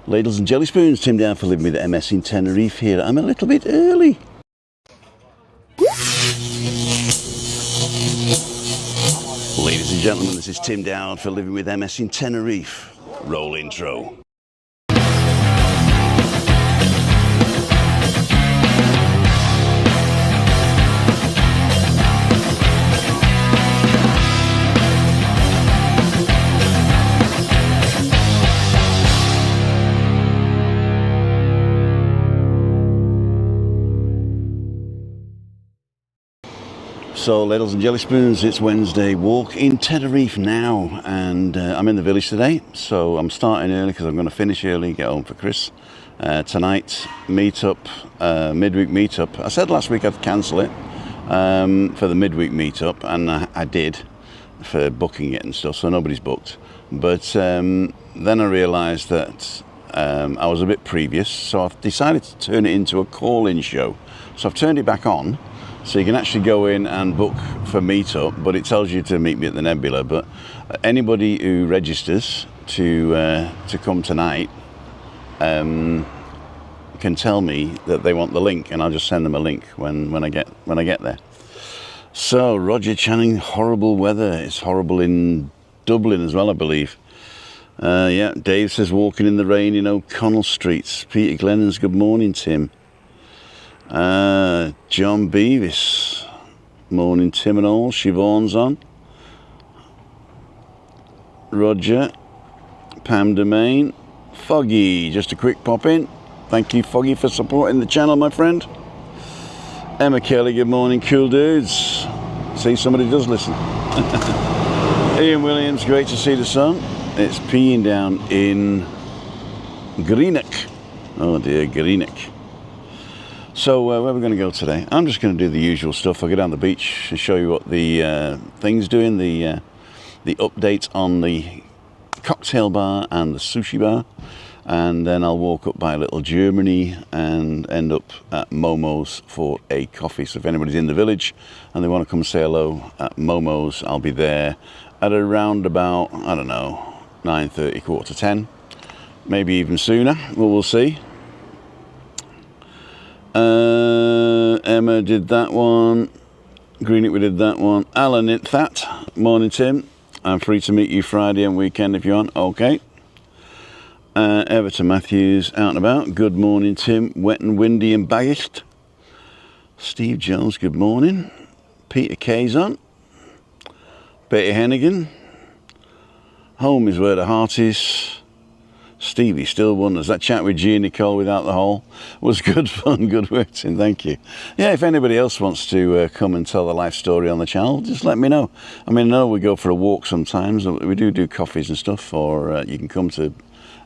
Ladles and jelly spoons, Tim down for living with MS in Tenerife here. I'm a little bit early. Ladies and gentlemen, this is Tim down for living with MS in Tenerife. Roll intro. So, ladles and jelly spoons, it's Wednesday walk in Tenerife now, and I'm in the village today, so I'm starting early because I'm going to finish early, get home for Chris. Tonight, meet-up, midweek meet-up. I said last week I'd cancel it for the midweek meet-up, and I did for booking it and stuff, so nobody's booked. But then I realised that I was a bit previous, so I've decided to turn it into a call-in show. So I've turned it back on. So you can actually go in and book for meetup, but it tells you to meet me at the Nebula. But anybody who registers to come tonight can tell me that they want the link, and I'll just send them a link when I get there. So Roger Channing, horrible weather. It's horrible in Dublin as well, I believe. Yeah, Dave says walking in the rain in O'Connell Street. Peter Glennon's good morning, Tim. John Beavis, morning Tim and all. Siobhan's on. Roger, Pam Domain, Foggy, just a quick pop in. Thank you, Foggy, for supporting the channel, my friend. Emma Kelly, good morning, cool dudes. See, somebody does listen. Ian Williams, great to see the sun. It's peeing down in Greenock. Oh dear, Greenock. So where are we going to go today? I'm just going to do the usual stuff. I'll go down the beach and show you what the thing's doing, the update on the cocktail bar and the sushi bar, and then I'll walk up by Little Germany and end up at Momo's for a coffee. So if anybody's in the village and they want to come say hello at Momo's, I'll be there at around about, I don't know, 9:30, 9:45, maybe even sooner. Well, we'll see. Emma did that one. Greenock, we did that one. Alan did that. Morning, Tim. I'm free to meet you Friday and weekend if you want. Okay. Everton Matthews, out and about. Good morning, Tim. Wet and windy and bagged. Steve Jones, good morning. Peter K's on. Betty Hennigan. Home is where the heart is. Stevie still wonders. That chat with G and Nicole without the hole was good fun, good work, Tim, thank you. Yeah, if anybody else wants to come and tell the life story on the channel, just let me know. I mean, I know we go for a walk sometimes, we do coffees and stuff, or you can come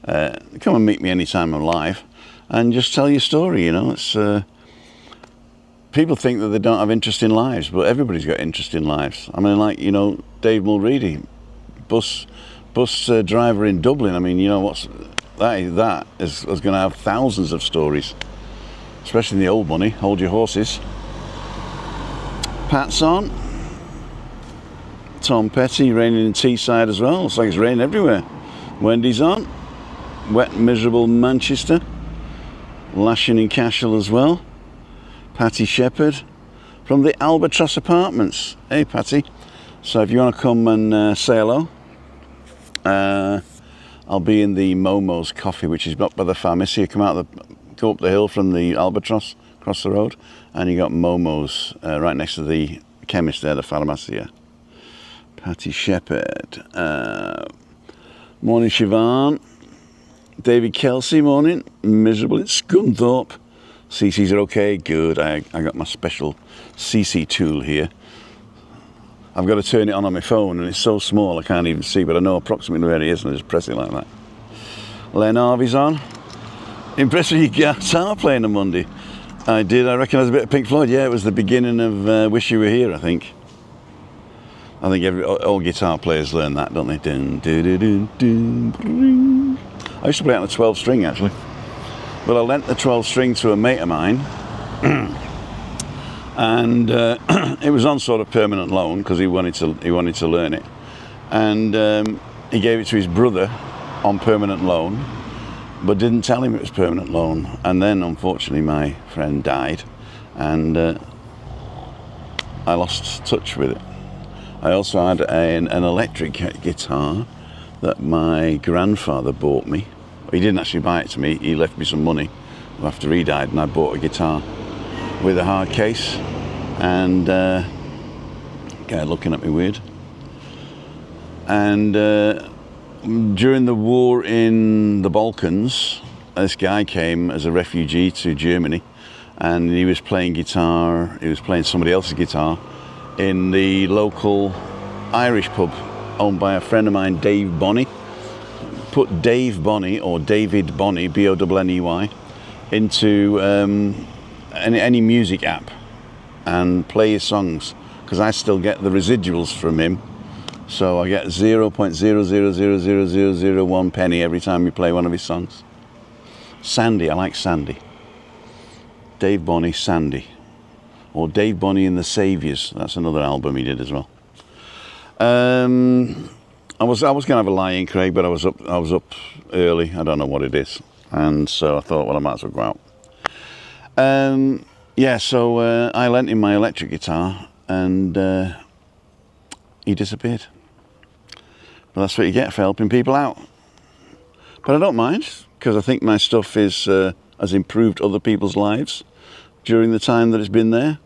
and meet me anytime I'm live and just tell your story, It's people think that they don't have interesting lives, but everybody's got interesting lives. I mean, like, Dave Mulready, bus driver in Dublin. I mean, that is going to have thousands of stories, especially in the old money. Hold your horses. Pat's on. Tom Petty, raining in Teesside as well. Looks like it's raining everywhere. Wendy's on. Wet, miserable Manchester. Lashing in Cashel as well. Patty Shepherd from the Albatross Apartments. Hey, Patty. So if you want to come and say hello, I'll be in the Momo's Coffee, which is up by the pharmacy. Go up the hill from the Albatross, across the road, and you got Momo's right next to the chemist there, the pharmacia. Patty Shepherd. Morning, Siobhan. David Kelsey, morning. Miserable at Scunthorpe. CC's are okay, good. I got my special CC tool here. I've got to turn it on my phone, and it's so small I can't even see, but I know approximately where it is, and I just press it like that. Len Harvey's on. Impressed with your guitar playing on Monday? I did. I recognise a bit of Pink Floyd. Yeah, it was the beginning of Wish You Were Here, I think. All guitar players learn that, don't they? Dun, dun, dun, dun, dun, dun. I used to play it on a 12 string, actually. But I lent the 12 string to a mate of mine. And it was on sort of permanent loan because he wanted to learn it, and he gave it to his brother on permanent loan. but didn't tell him it was permanent loan. And then unfortunately my friend died, and I lost touch with it. I also had an electric guitar that my grandfather bought me. He didn't actually buy it to me, he left me some money after he died, and I bought a guitar with a hard case. And guy looking at me weird. And during the war in the Balkans, this guy came as a refugee to Germany, and he was playing guitar, he was playing somebody else's guitar in the local Irish pub owned by a friend of mine, Dave Bonney. Put Dave Bonney, or David Bonney, B-O-N-N-E-Y, into any music app and play his songs, because I still get the residuals from him. So I get 0.0000001 penny every time you play one of his songs. Sandy, I like Sandy. Dave Bonney, Sandy. Or Dave Bonney and the Saviours. That's another album he did as well. I was going to have a lie-in, Craig, but I was up early. I don't know what it is, and so I thought, well, I might as well go out. Yeah, so I lent him my electric guitar, and he disappeared. But that's what you get for helping people out. But I don't mind, because I think my stuff has improved other people's lives during the time that it's been there,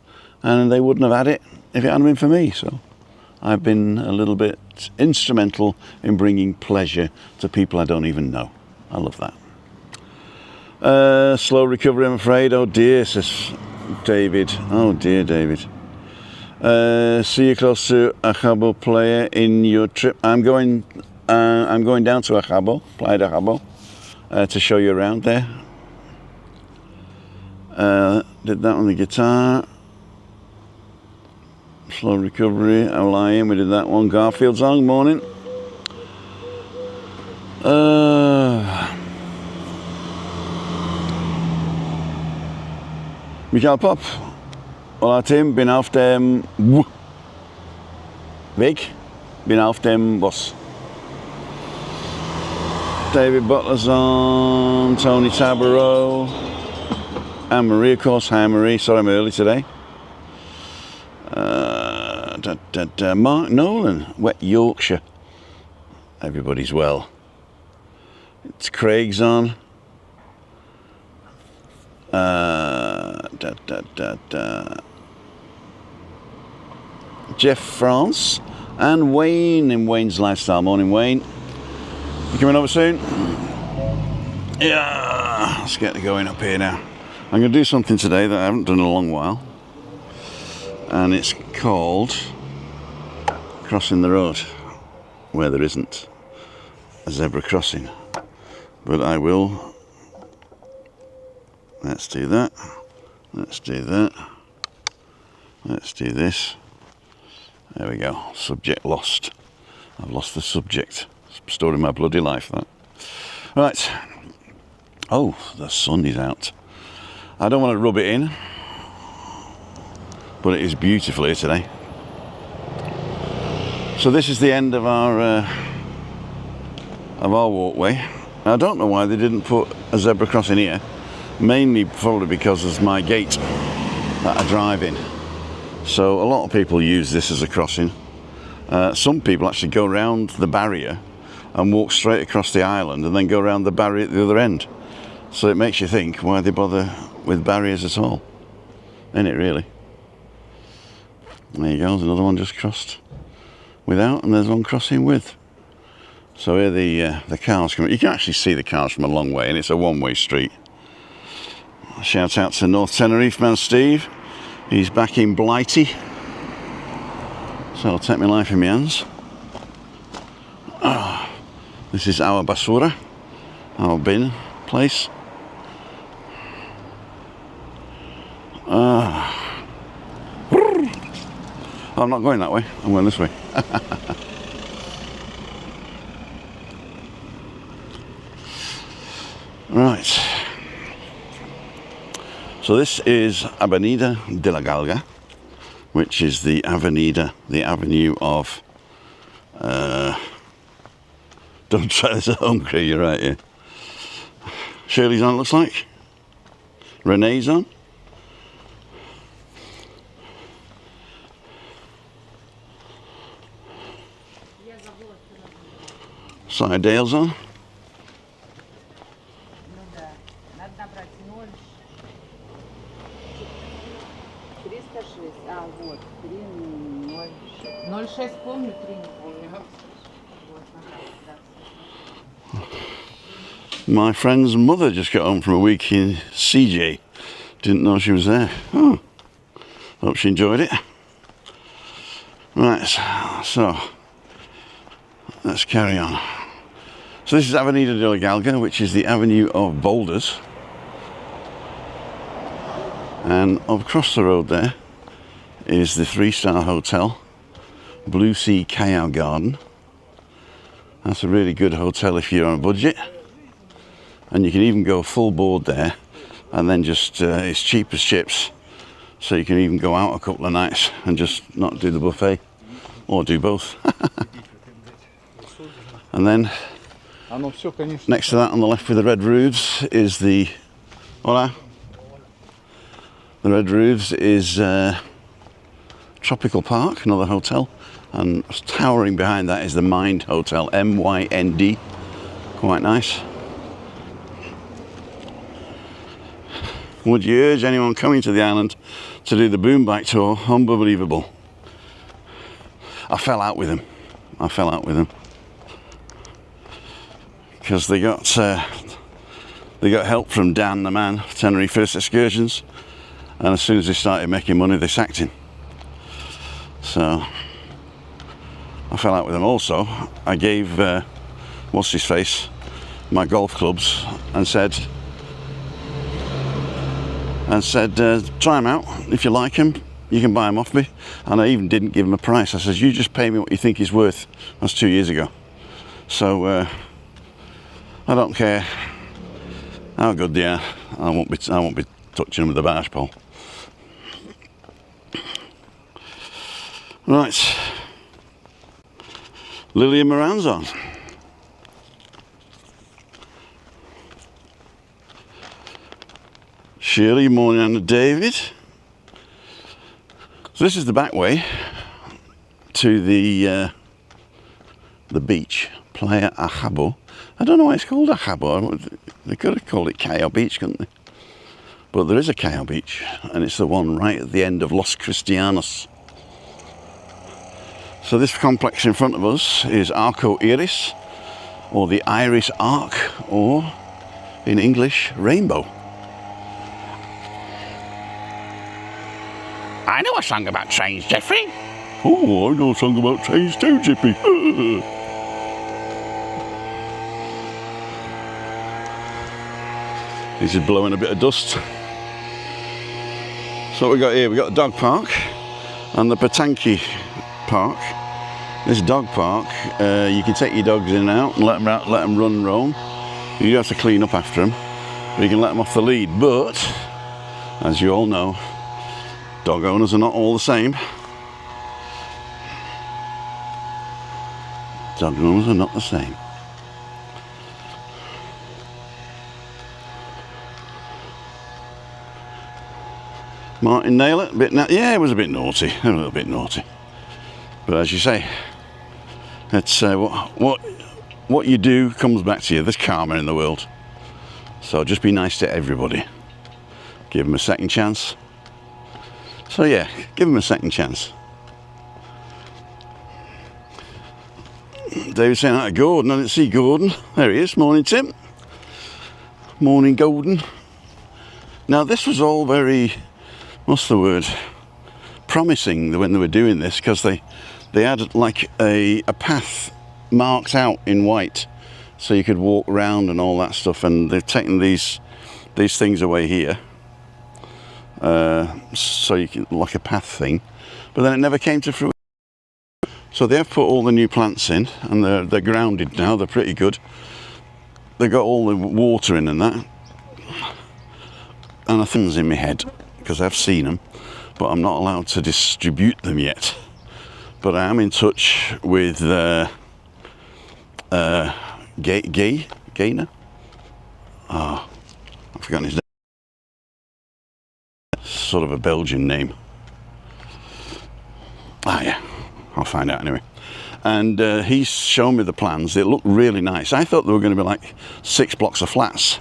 and they wouldn't have had it if it hadn't been for me. So I've been a little bit instrumental in bringing pleasure to people I don't even know. I love that. Slow recovery, I'm afraid. Oh dear, says David. Oh dear, David. See you close to Ajabo Playa in your trip. I'm going down to Ajabo, Playa de Ajabo, to show you around there. Did that on the guitar. Slow recovery, I'm lying, we did that one. Garfield's on, morning. Michael Pop. Hola Tim, bin auf dem Weg, bin auf dem Bus. David Butler's on, Tony Tabarot, and Marie, of course. Hi Marie, sorry I'm early today. Mark Nolan, Wet Yorkshire. Everybody's well. It's Craig's on. Jeff France and Wayne in Wayne's Lifestyle. Morning Wayne. You coming over soon? Yeah, let's get going up here now. I'm going to do something today that I haven't done in a long while, and it's called crossing the road where there isn't a zebra crossing, but I will. Let's do that, let's do that, let's do this. There we go. Subject lost. I've lost the subject. Story of my bloody life, that. Right. Oh, the sun is out. I don't want to rub it in, but it is beautiful here today. So this is the end of our walkway. I don't know why they didn't put a zebra crossing here. Mainly probably because it's my gate that I drive in. So a lot of people use this as a crossing. Some people actually go around the barrier and walk straight across the island and then go around the barrier at the other end. So it makes you think, why they bother with barriers at all? Isn't it really? There you go, there's another one just crossed without, and there's one crossing with. So here the cars come. You can actually see the cars from a long way, and it's a one-way street. Shout out to North Tenerife man Steve. He's back in Blighty. So I'll take my life in my hands. This is our basura, our bin place. I'm not going that way, I'm going this way. Right. So this is Avenida de la Galga, which is the avenue of don't try this at home, Craig, you're right here. Shirley's on, it looks like. Renee's on. Side Dale's on. My friend's mother just got home from a week in CJ. Didn't know she was there. Oh, hope she enjoyed it. Right, so let's carry on. So this is Avenida de la Galga, which is the avenue of boulders. And across the road there is the 3-star hotel, Blue Sea Callao Garden. That's a really good hotel if you're on a budget. And you can even go full board there, and then just it's cheap as chips, so you can even go out a couple of nights and just not do the buffet, or do both. And then next to that on the left with the red roofs is the the red roofs is Tropical Park, another hotel, and towering behind that is the Mind Hotel, MYND, quite nice. Would you urge anyone coming to the island to do the boom bike tour? Unbelievable. I fell out with him. Because they got help from Dan, the man, Tenerife First Excursions, and as soon as they started making money, they sacked him. So I fell out with him. Also, I gave what's his face my golf clubs and said, try them out. If you like them, you can buy them off me. And I even didn't give him a price. I says, you just pay me what you think he's worth. That's 2 years ago. So I don't care how good they are. I won't be touching them with a barge pole. Right. Lillian Moran's on. Shirley, morning, and David. So this is the back way to the beach, Playa Ajabo. I don't know why it's called Ajabo. They could have called it Callao Beach, couldn't they? But there is a Callao Beach, and it's the one right at the end of Los Cristianos. So this complex in front of us is Arco Iris, or the Iris Arc, or in English, Rainbow. I know a song about trains, Jeffrey. Oh, I know a song about trains too, Jippy. This is blowing a bit of dust. So what we got here, we got a dog park and the Patanki Park. This dog park, you can take your dogs in and out and let them run and roam. You do have to clean up after them, but you can let them off the lead. But as you all know, dog owners are not all the same. Dog owners are not the same. Martin nail it? Yeah, it was a bit naughty. A little bit naughty. But as you say, it's what you do comes back to you. There's karma in the world. So just be nice to everybody. Give them a second chance. So yeah, give him a second chance. David's saying hi to Gordon. I didn't see Gordon. There he is. Morning, Tim. Morning, Gordon. Now this was all very, what's the word, promising when they were doing this, because they had like a path marked out in white so you could walk around and all that stuff, and they've taken these things away here. So you can, like a path thing, but then it never came to fruition. So they have put all the new plants in, and they're grounded now. They're pretty good. They got all the water in and that, and things in my head because I've seen them, but I'm not allowed to distribute them yet. But I am in touch with Gainer. forgotten his name. Sort of a Belgian name. Ah, yeah, I'll find out anyway. And he's shown me the plans. They look really nice. I thought they were going to be like 6 blocks of flats,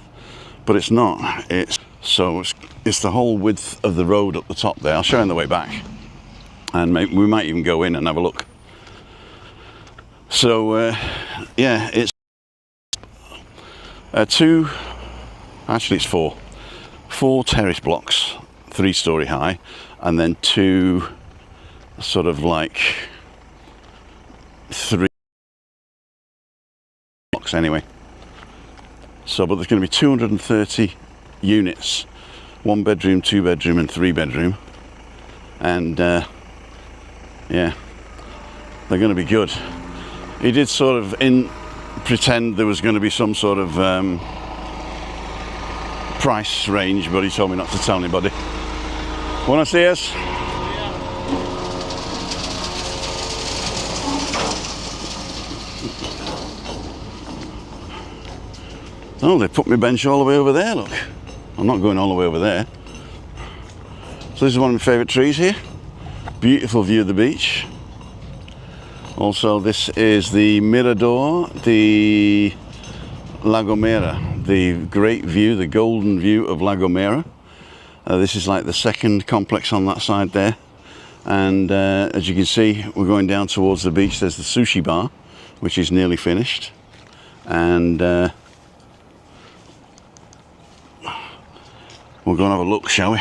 but it's not. It's the whole width of the road up the top there. I'll show you on the way back, and we might even go in and have a look. So yeah, it's it's four terrace blocks, 3-story high, and then 2 sort of like 3 blocks anyway. So, but there's going to be 230 units, 1 bedroom, 2 bedroom and 3 bedroom, and yeah, they're going to be good. He did sort of pretend there was going to be some sort of price range, but he told me not to tell anybody. Want to see us? Oh, they put my bench all the way over there, look. I'm not going all the way over there. So this is one of my favourite trees here. Beautiful view of the beach. Also, this is the Mirador, the La Gomera, the great view, the golden view of La Gomera. This is like the second complex on that side there. And as you can see, we're going down towards the beach. There's the sushi bar, which is nearly finished. And we'll go and have a look, shall we?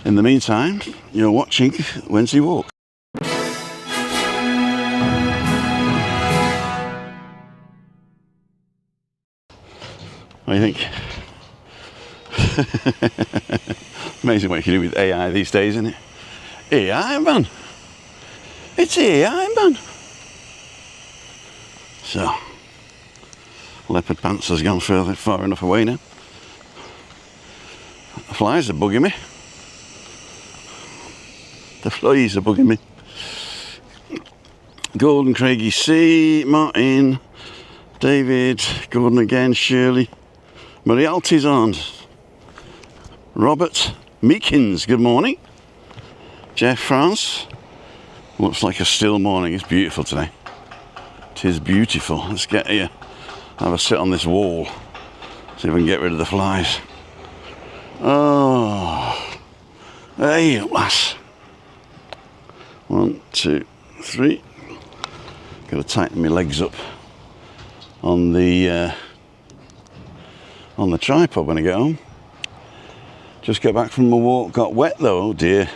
In the meantime, you're watching Wednesday Walk. What do you think? Amazing what you can do with AI these days, isn't it? AI, man. It's AI, man. So, leopard pants has gone far enough away now. The flies are bugging me. The flies are bugging me. Gordon, Craigie C, Martin, David, Gordon again, Shirley, Marialty's on. Robert Meekins, good morning. Jeff France. Looks like a still morning. It's beautiful today. It is beautiful. Let's get here. Have a sit on this wall. See if we can get rid of the flies. Oh, hey, lass. 1, 2, 3. Got to tighten my legs up on the tripod when I get home. Just got back from my walk. Got wet though. Oh dear.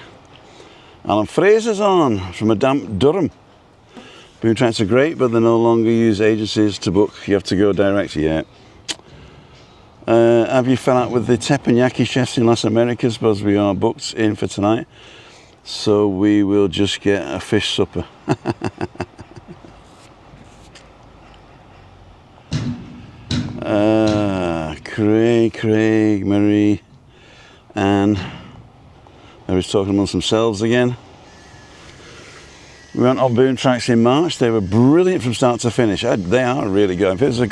Alan Fraser's on from a damp Durham. Boom tracks are great, but they no longer use agencies to book. You have to go direct. Yeah. Have you fell out with the teppanyaki chefs in Las Americas? Suppose we are booked in for tonight, so we will just get a fish supper. Craig, Marie, and they was talking amongst themselves again. We went on boom tracks in March. They were brilliant from start to finish. They are really good. It's a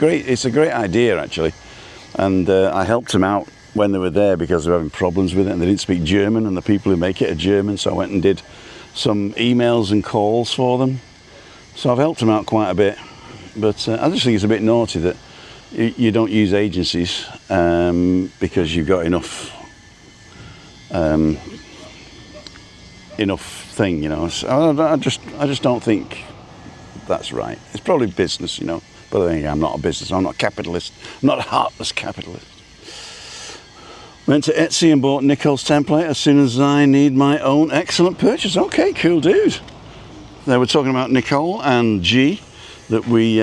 great idea actually, and I helped them out when they were there because they were having problems with it and they didn't speak German, and the people who make it are German, so I went and did some emails and calls for them. So I've helped them out quite a bit, but I just think it's a bit naughty that you don't use agencies because you've got enough thing, you know. So I just don't think that's right. It's probably business, you know, but I think I'm not a business. I'm not a capitalist. I'm not a heartless capitalist. Went to Etsy and bought Nicole's template as soon as I need my own. Excellent purchase. Okay, cool dude. They were talking about Nicole and G that we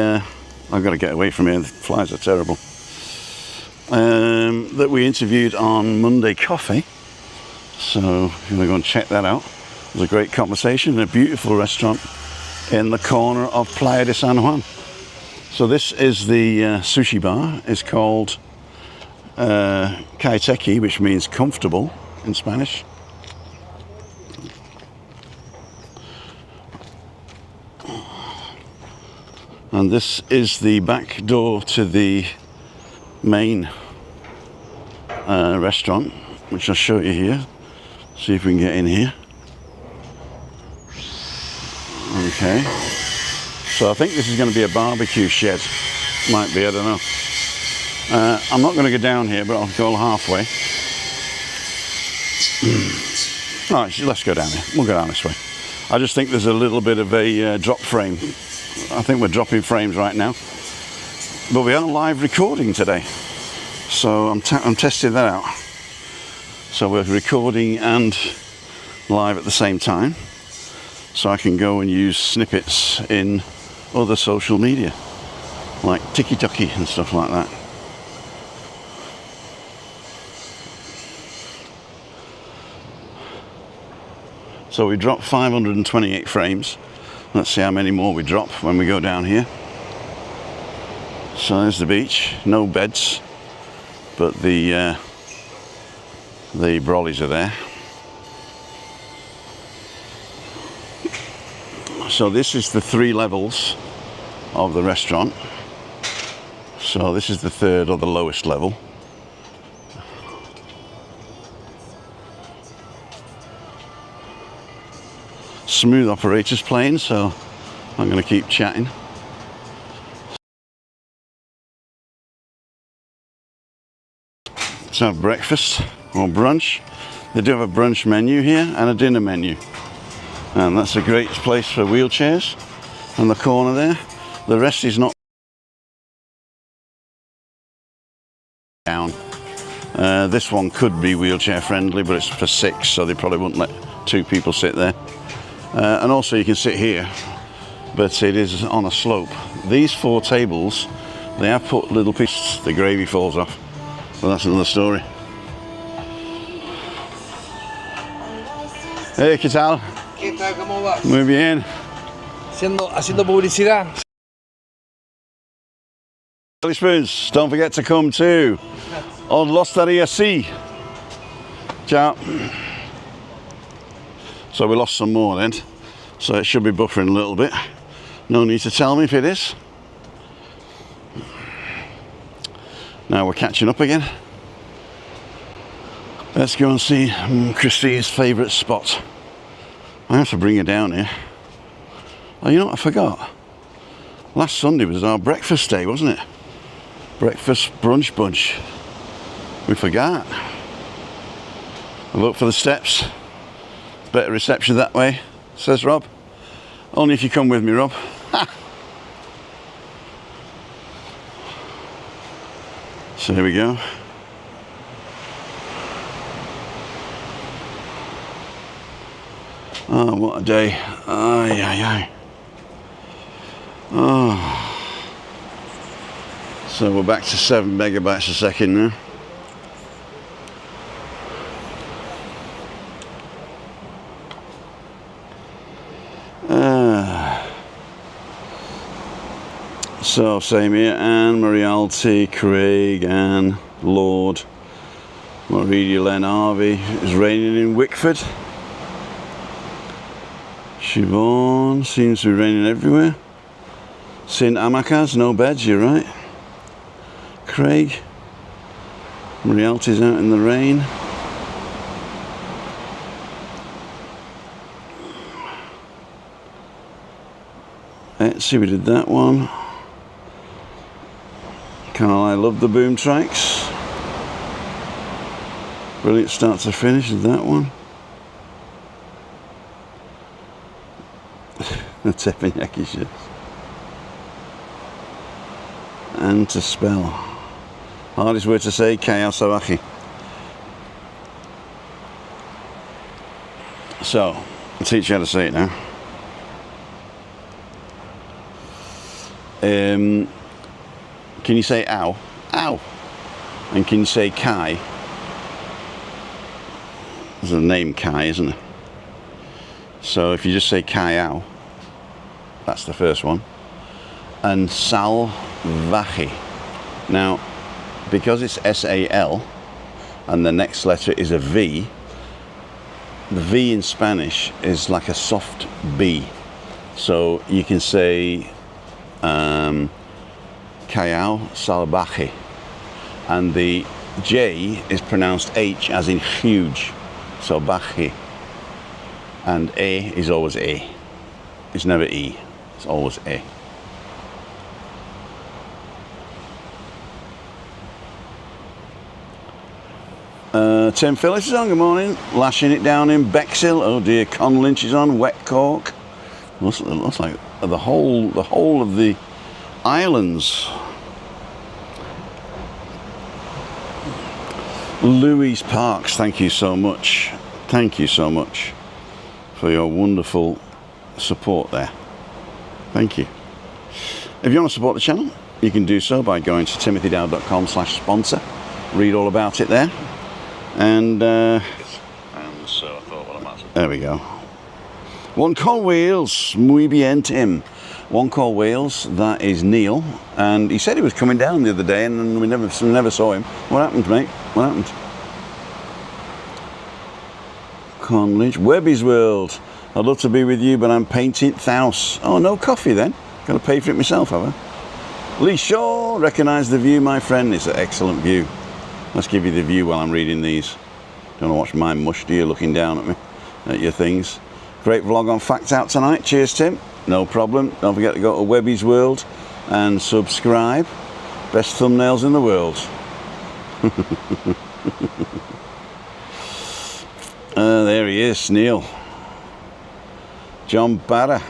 I've got to get away from here, the flies are terrible. That we interviewed on Monday Coffee. So if you want to go and check that out. It was a great conversation in a beautiful restaurant in the corner of Playa de San Juan. So this is the sushi bar. It's called Kaiteki, which means comfortable in Spanish. And this is the back door to the main restaurant, which I'll show you here. See if we can get in here. Okay. So I think this is going to be a barbecue shed. Might be, I don't know. I'm not going to go down here, but I'll go halfway. Right, let's go down here. We'll go down this way. I just think there's a little bit of a drop frame. I think we're dropping frames right now. But we are live recording today. So I'm testing that out. So we're recording and live at the same time. So I can go and use snippets in other social media, like TikTok and stuff like that. So we dropped 528 frames. Let's see how many more we drop when we go down here. So there's the beach, no beds, but the brollies are there. So this is the 3 levels of the restaurant. So this is the 3rd or the lowest level. Smooth operator's playing, so I'm going to keep chatting. Let's have breakfast or brunch. They do have a brunch menu here and a dinner menu. And that's a great place for wheelchairs on the corner there. The rest is not down. This one could be wheelchair friendly, but it's for 6, so they probably wouldn't let 2 people sit there. And also you can sit here, but it is on a slope. These 4 tables, they have put little pieces, the gravy falls off, but that's another story. Hey, ¿qué tal? ¿Qué tal? ¿Cómo vas? Muy bien. Haciendo publicidad. Silly Spoons, don't forget to come to L'Osteria C. Ciao. So we lost some more then, so it should be buffering a little bit. No need to tell me if it is. Now we're catching up again. Let's go and see Christine's favourite spot. I have to bring her down here. Oh, you know what I forgot? Last Sunday was our breakfast day, wasn't it? Breakfast brunch bunch. We forgot. I look for the steps. Better reception that way, says Rob. Only if you come with me, Rob. Ha! So here we go. Oh, what a day. Ay, ay, ay. Oh. So we're back to 7 megabytes a second now. So same here, Anne, Marialty, Craig, Anne, Lord, Maria, Len, Harvey. It's raining in Wickford. Siobhan, seems to be raining everywhere. St Amacas, no beds, you're right. Craig, Marialty's out in the rain. Let's see, we did that one. Carl, I love the boom tracks. Brilliant start to finish, did that one. The teppanyaki shit. And to spell. Hardest word to say, Kaya Sawaki. So, I'll teach you how to say it now. Can you say ow? Ow! And can you say Kai? There's a name Kai, isn't there? So if you just say Kai ow, that's the first one. And salvaje. Now, because it's S-A-L, and the next letter is a V, the V in Spanish is like a soft B. So you can say Callao salvaje, and the J is pronounced H as in huge. So bachi. And A is always A. It's never E. It's always A. Tim Phillips is on, good morning. Lashing it down in Bexhill. Oh dear, Con Lynch is on, Wet Cork. Looks like the whole of the islands. Louise Parks, thank you so much. Thank you so much for your wonderful support there. Thank you. If you want to support the channel, you can do so by going to timothydow.com/sponsor. Read all about it there. And so I thought, well, I might as well. There we go. One Call Wales, muy bien, Tim. One Call Wales, that is Neil, and he said he was coming down the other day, and we never saw him. What happened, mate? What happened? Con Lynch, Webby's World. I'd love to be with you, but I'm painting the house. Oh, no coffee then. Got to pay for it myself, have I? Lee Shaw, recognise the view, my friend. It's an excellent view. Let's give you the view while I'm reading these. Don't want to watch my mush, do you, looking down at me, at your things. Great vlog on Facts Out tonight. Cheers, Tim. No problem. Don't forget to go to Webby's World and subscribe. Best thumbnails in the world. There he is, Neil. John Barra.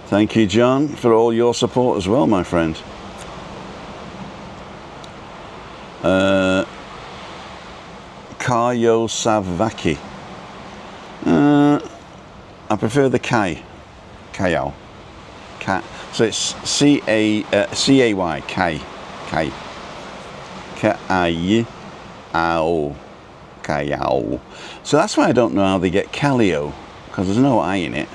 Thank you, John, for all your support as well, my friend. Kayo Savaki. I prefer the Kai. Kayo. So it's C-A-Y. Kai. Kai. K-I-Y-O. Kayo. So that's why I don't know how they get Calio, because there's no I in it.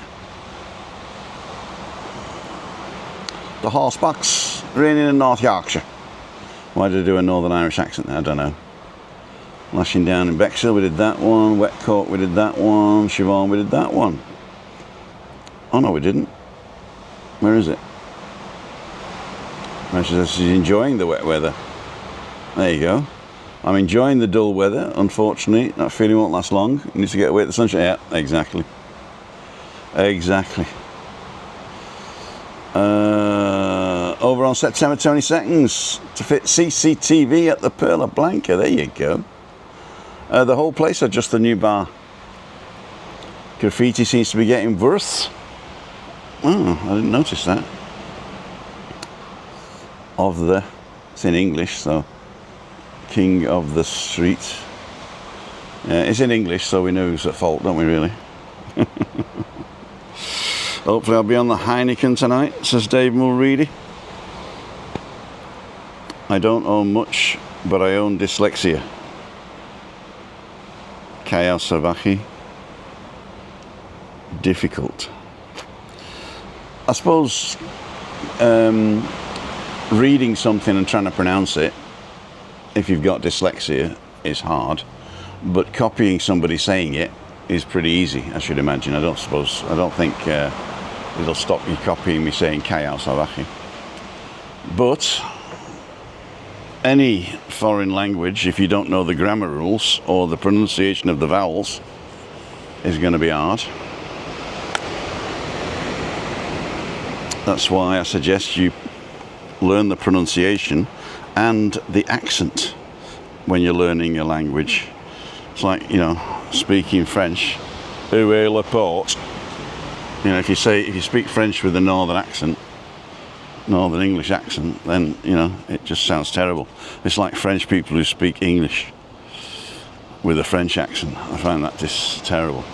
The Horsebox, raining in North Yorkshire. Why did I do a Northern Irish accent there? I don't know. Lashing down in Bexhill, we did that one. Wet Cork, we did that one. Siobhan, we did that one. Oh no, we didn't. Where is it? She says she's enjoying the wet weather. There you go. I'm enjoying the dull weather. Unfortunately, that feeling won't last long. You need to get away at the sunshine. Yeah, exactly. Exactly. Over on September 22nd to fit CCTV at the Perla Blanca. There you go. The whole place or just the new bar? Graffiti seems to be getting worse. Oh, I didn't notice that. It's in English, so King of the Street. It's in English, so we know who's at fault, don't we, really? Hopefully I'll be on the Heineken tonight, says Dave Mulready. I don't own much, but I own dyslexia. Kaya Savaki. Difficult. I suppose reading something and trying to pronounce it, if you've got dyslexia, is hard. But copying somebody saying it is pretty easy, I should imagine. I don't think it'll stop you copying me saying Kaya Savaki. But any foreign language, if you don't know the grammar rules or the pronunciation of the vowels, is going to be hard. That's why I suggest you learn the pronunciation and the accent when you're learning a language. It's like, speaking French. Où est la porte? If you speak French with a northern accent, Northern English accent, then it just sounds terrible. It's like French people who speak English with a French accent. I find that just terrible.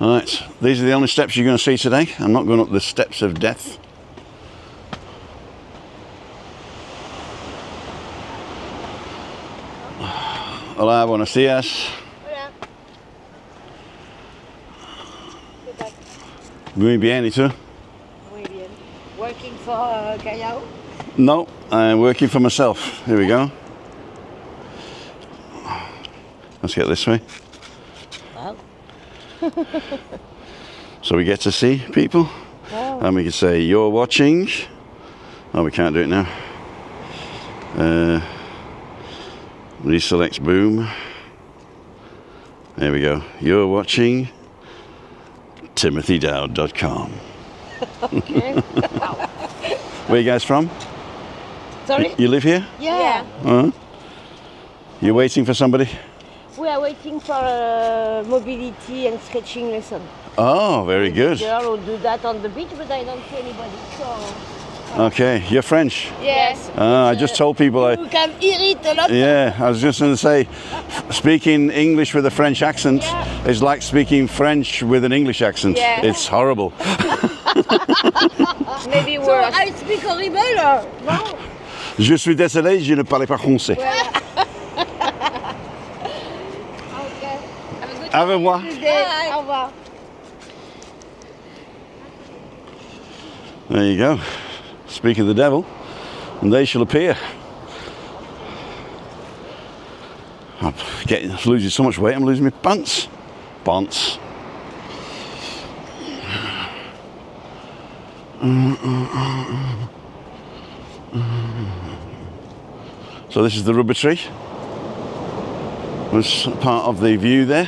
Alright, these are the only steps you're going to see today. I'm not going up the steps of death. Hola, buenos días. Hola. ¿Qué tal? Muy bien, ¿y tú? Muy bien. Working for Callao? No, I'm working for myself. Here we go. Let's get this way. Wow. So we get to see people. Wow. And we can say, you're watching Oh, we can't do it now. Reselect boom. There we go. You're watching timothydowd.com. Okay. Where you guys from? Sorry? You live here? Yeah. You're waiting for somebody? We are waiting for a mobility and stretching lesson. Oh, very good. Girl will do that on the beach, but I don't see anybody. So. Okay, you're French. Yes. I just told people You can hear it a lot. Yeah, I was just going to say, speaking English with a French accent is like speaking French with an English accent. Yeah. It's horrible. Maybe worse. So I speak horrible or no? Je suis désolé, je ne parle pas français. Okay. Au revoir. Au revoir. There you go. Speak of the devil, and they shall appear. I'm losing so much weight, I'm losing my pants. Pants. So this is the rubber tree. Was part of the view there.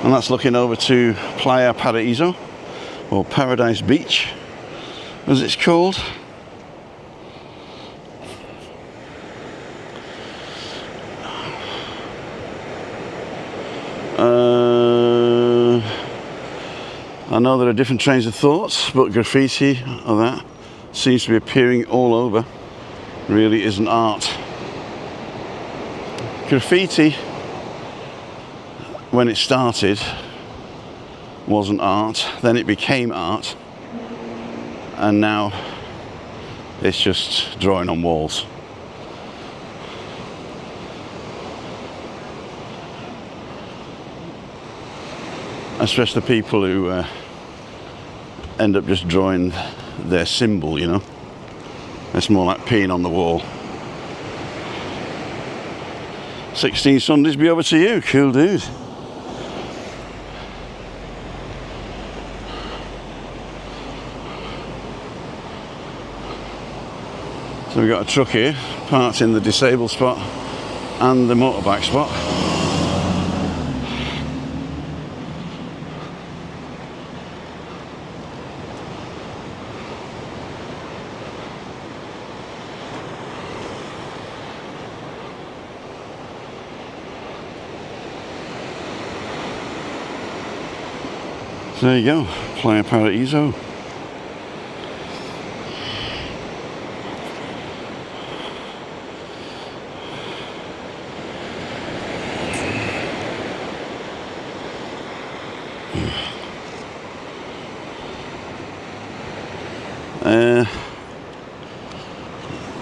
And that's looking over to Playa Paraíso, or Paradise Beach, as it's called. I know there are different trains of thoughts, but graffiti or that seems to be appearing all over. Really isn't art. Graffiti, when it started, wasn't art, then it became art, and now it's just drawing on walls. Especially the people who end up just drawing their symbol, you know. It's more like peeing on the wall. 16 Sundays be over to you, cool dude. So we've got a truck here, parked in the disabled spot and the motorbike spot. So there you go, Playa Paraíso.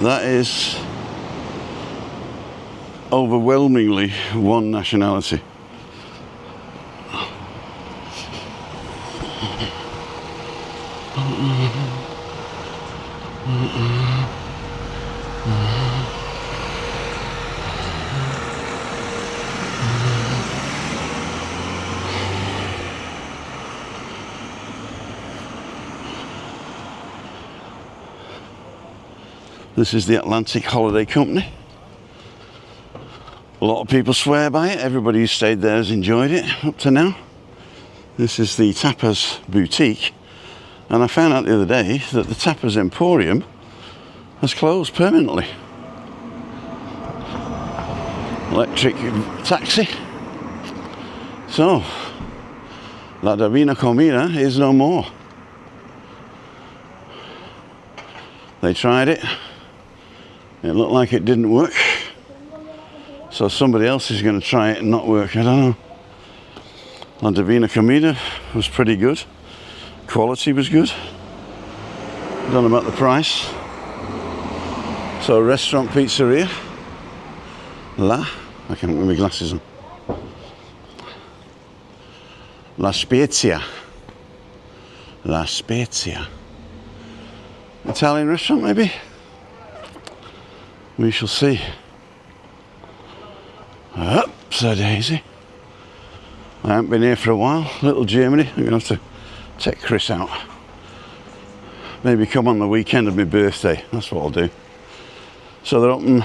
That is overwhelmingly one nationality. This is the Atlantic Holiday Company. A lot of people swear by it. Everybody who stayed there has enjoyed it up to now. This is the Tapas Boutique. And I found out the other day that the Tapas Emporium has closed permanently. Electric taxi. So, La Divina Comida is no more. They tried it. It looked like it didn't work. So somebody else is going to try it and not work. I don't know. La Divina Comida was pretty good. Quality was good. Don't know about the price. So restaurant pizzeria. I can't put my glasses on. La Spezia. La Spezia. Italian restaurant maybe? We shall see. So daisy. I haven't been here for a while. Little Germany. I'm going to have to take Chris out. Maybe come on the weekend of my birthday. That's what I'll do. So they're open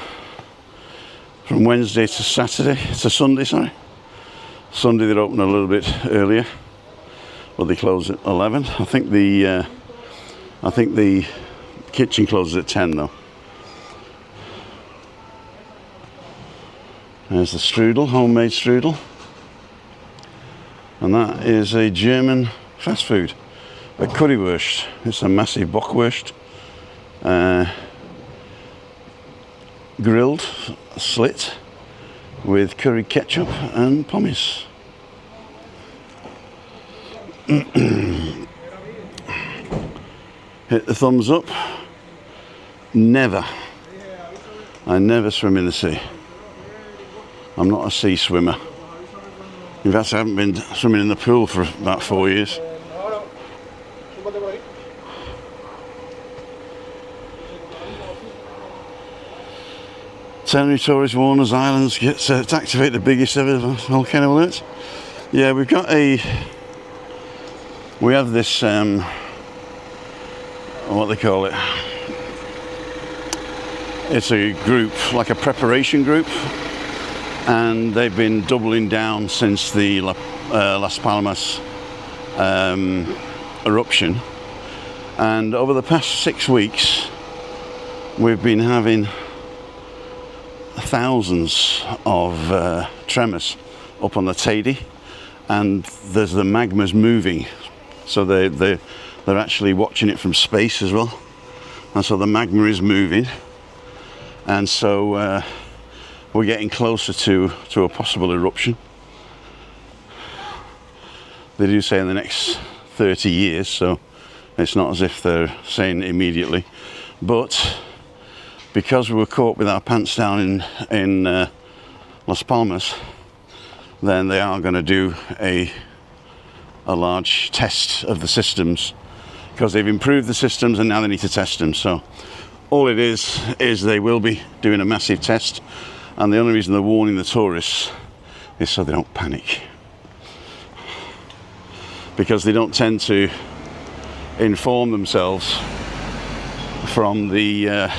from Wednesday to Saturday. To Sunday, sorry. Sunday they're open a little bit earlier, but they close at 11. I think the kitchen closes at 10 though. There's the strudel, homemade strudel. And that is a German fast food, a currywurst. It's a massive bockwurst, grilled, slit, with curry ketchup and pommes. Hit the thumbs up. Never. I never swim in the sea. I'm not a sea swimmer. In fact, I haven't been swimming in the pool for about 4 years. Tenerife tourist Warner's Islands gets to activate the biggest ever volcano alert. Yeah, we have this, what they call it. It's a group, like a preparation group, and they've been doubling down since the Las Palmas eruption. And over the past 6 weeks, we've been having thousands of tremors up on the Teide, and there's the magma's moving, so they're actually watching it from space as well, and so the magma is moving, and so we're getting closer to a possible eruption. They do say in the next 30 years, so it's not as if they're saying immediately, but because we were caught with our pants down in Las Palmas, then they are going to do a large test of the systems, because they've improved the systems and now they need to test them. So all it is they will be doing a massive test, and the only reason they're warning the tourists is so they don't panic, because they don't tend to inform themselves from the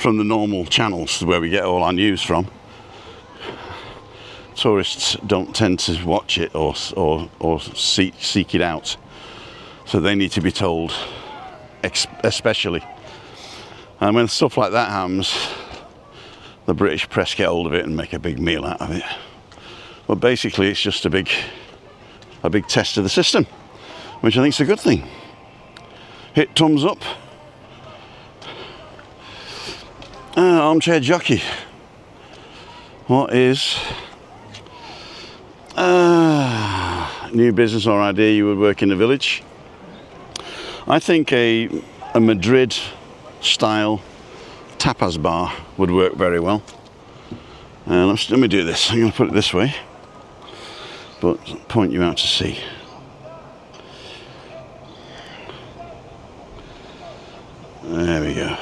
normal channels where we get all our news from. Tourists don't tend to watch it or seek it out, so they need to be told, especially. And when stuff like that happens, the British press get hold of it and make a big meal out of it. But basically it's just a big test of the system, which I think is a good thing. Hit thumbs up. Armchair jockey. What is new business or idea you would work in the village? I think a Madrid style tapas bar would work very well. Let me do this. I'm going to put it this way, but point you out to sea. There we go.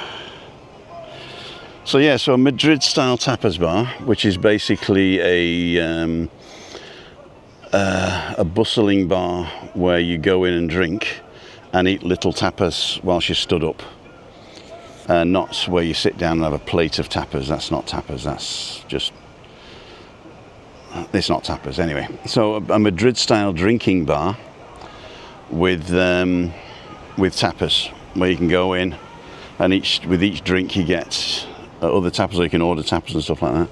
So yeah, so a Madrid style tapas bar, which is basically a bustling bar where you go in and drink and eat little tapas whilst you're stood up. Not where you sit down and have a plate of tapas. That's not tapas, it's not tapas anyway. So a Madrid style drinking bar with tapas, where you can go in and with each drink you get other tapas, or you can order tapas and stuff like that.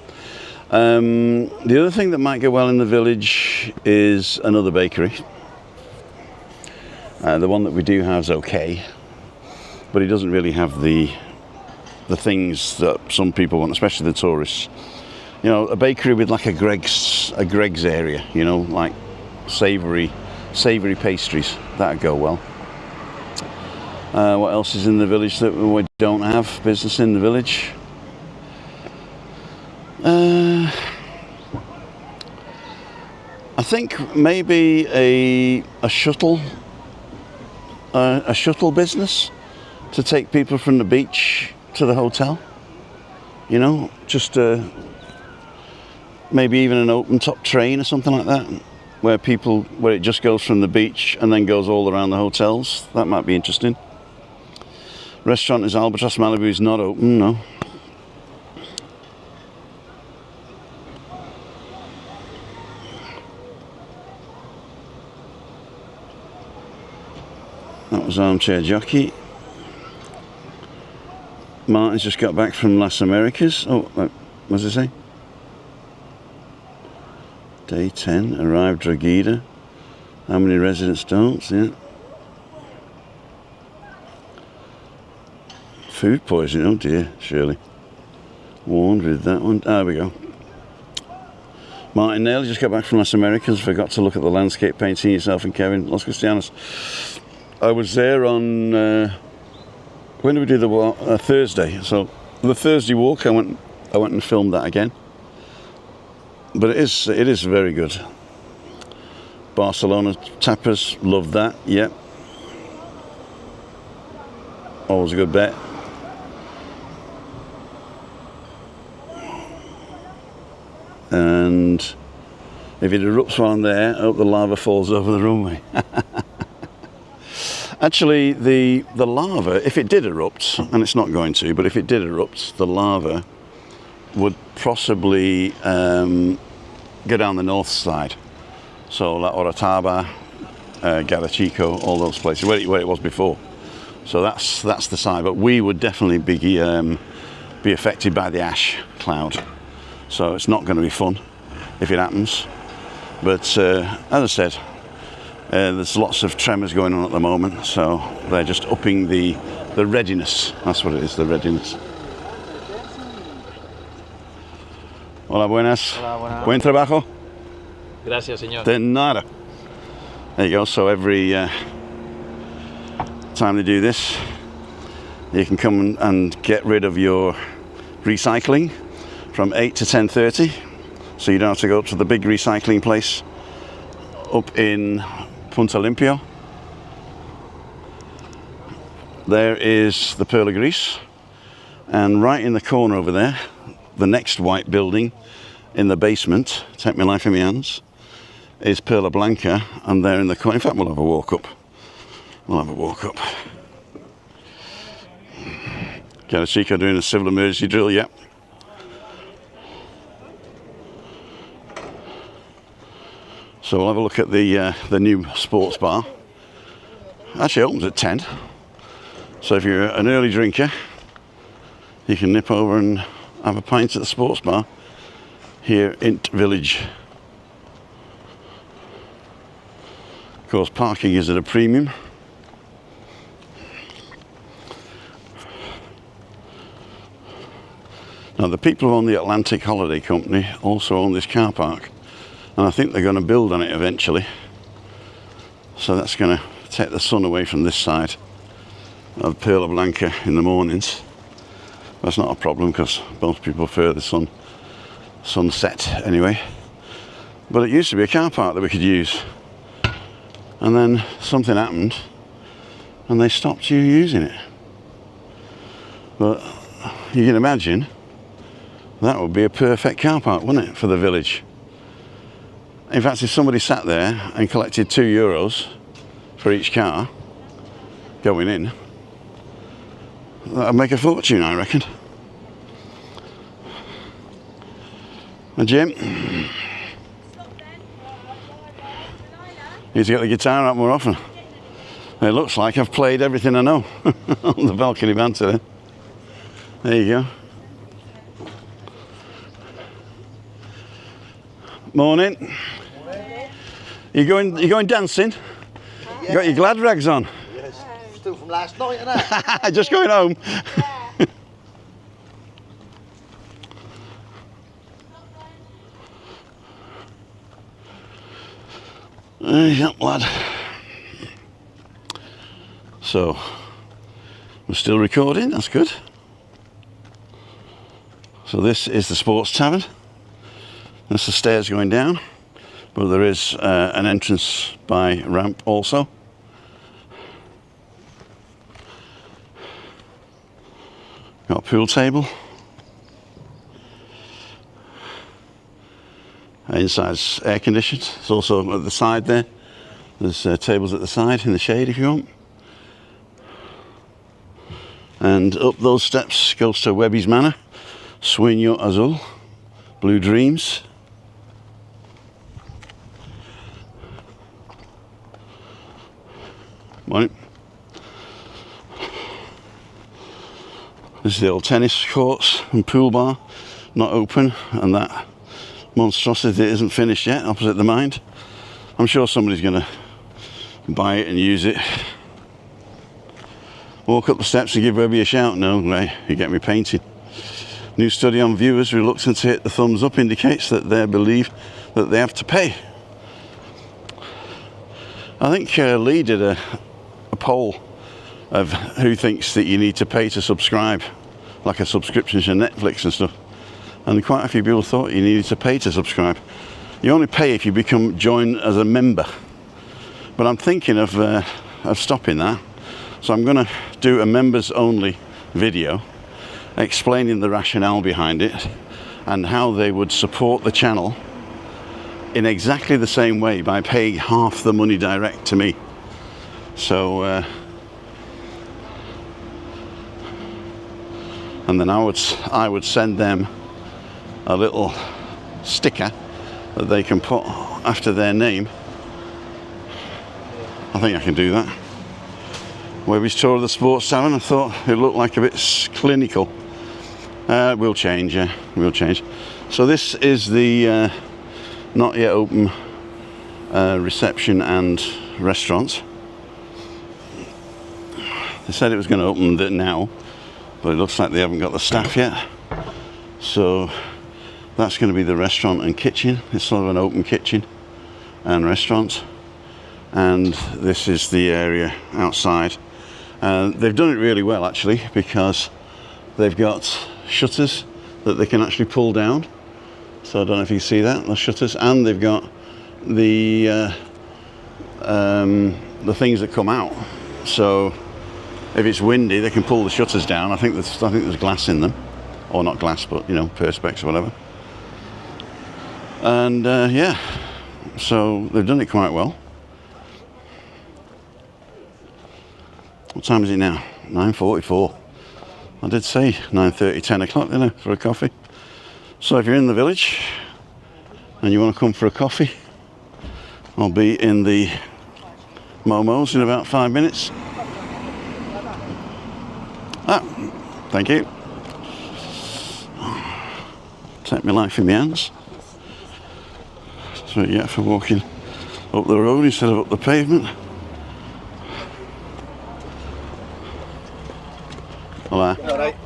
The other thing that might go well in the village is another bakery. The one that we do have is okay, but it doesn't really have the things that some people want, especially the tourists. You know, a bakery with like a Greg's area, you know, like savoury pastries, that'd go well. What else is in the village that we don't have business in the village? I think maybe a shuttle business to take people from the beach to the hotel. You know, just maybe even an open top train or something like that, where it just goes from the beach and then goes all around the hotels. That might be interesting. Restaurant is Albatross Malibu is not open, no. That was Armchair Jockey. Martin's just got back from Las Americas. Oh, what does it say? Day 10, arrived Dragida. How many residents don't? Yeah. Food poisoning, oh dear, Shirley. Warned with that one. There we go. Martin Nail just got back from Las Americas. Forgot to look at the landscape painting yourself and Kevin. Los Cristianos. I was there on, when did we do the walk? Thursday. So the Thursday walk, I went and filmed that again. But it is very good. Barcelona tapas, love that, yep. Always a good bet. And if it erupts while I'm there, I hope the lava falls over the runway. Actually, the lava, if it did erupt, and it's not going to, but if it did erupt, the lava would possibly go down the north side. So La Orotava, Garachico, all those places, where it was before. So that's the side, but we would definitely be affected by the ash cloud. So it's not going to be fun if it happens. But as I said, there's lots of tremors going on at the moment, so they're just upping the readiness. That's what it is, the readiness. Hola, buenas. Hola, buenas. Buen trabajo. Gracias, señor. De nada. There you go. So every time they do this, you can come and get rid of your recycling from 8 to 10:30. So you don't have to go up to the big recycling place up in Punta Limpio. There is the Perla Gris, and right in the corner over there, the next white building in the basement, take my life in my hands, is Perla Blanca, and there in the corner, in fact we'll have a walk up. Garachico doing a civil emergency drill, yep. So we'll have a look at the new sports bar. Actually, it opens at 10. So if you're an early drinker, you can nip over and have a pint at the sports bar here in Village. Of course, parking is at a premium. Now, the people who own the Atlantic Holiday Company also own this car park. And I think they're going to build on it eventually. So that's going to take the sun away from this side of Perla Blanca in the mornings. That's not a problem because most people prefer the sunset anyway. But it used to be a car park that we could use. And then something happened and they stopped you using it. But you can imagine that would be a perfect car park, wouldn't it, for the village? In fact, if somebody sat there and collected €2 for each car going in, that'd make a fortune, I reckon. And Jim, need to get the guitar out more often. It looks like I've played everything I know on the balcony banter. There you go. Morning. You going dancing? Yeah. You got your glad rags on? Yes. Still from last night, innit? Just going home. Yep, lad. So, we're still recording, that's good. So this is the Sports Tavern. That's the stairs going down, but there is an entrance by ramp also. Got a pool table. Inside's air conditioned. It's also at the side there. There's tables at the side in the shade if you want. And up those steps goes to Webby's Manor, Sueño Azul, Blue Dreams. Right. This is the old tennis courts and pool bar, not open, and that monstrosity isn't finished yet, opposite the Mind. I'm sure somebody's going to buy it and use it. Walk up the steps and give Webby a shout. No way, you get me painting. New study on viewers reluctant to hit the thumbs up indicates that they believe that they have to pay. I think Lee did a poll of who thinks that you need to pay to subscribe, like a subscription to Netflix and stuff. And quite a few people thought you needed to pay to subscribe. You only pay if you join as a member. But I'm thinking of stopping that. So I'm going to do a members only video explaining the rationale behind it and how they would support the channel in exactly the same way by paying half the money direct to me. So and then I would send them a little sticker that they can put after their name. I think I can do that. Webby's tour of the sports salon, I thought it looked like a bit clinical. We'll change, yeah, we'll change. So this is the not yet open reception and restaurant. They said it was going to open now, but it looks like they haven't got the staff yet. So that's going to be the restaurant and kitchen. It's sort of an open kitchen and restaurant. And this is the area outside. They've done it really well actually, because they've got shutters that they can actually pull down. So I don't know if you see that, the shutters, and they've got the things that come out. So if it's windy, they can pull the shutters down. I think there's glass in them, or not glass, but you know, perspex or whatever. And yeah, so they've done it quite well. What time is it now? 9:44. I did say 9:30, 10 o'clock, didn't I, for a coffee? So if you're in the village and you want to come for a coffee, I'll be in the Momo's in about 5 minutes. Ah, thank you. Take my life in my hands. That's what you get for walking up the road instead of up the pavement. Hola. All right.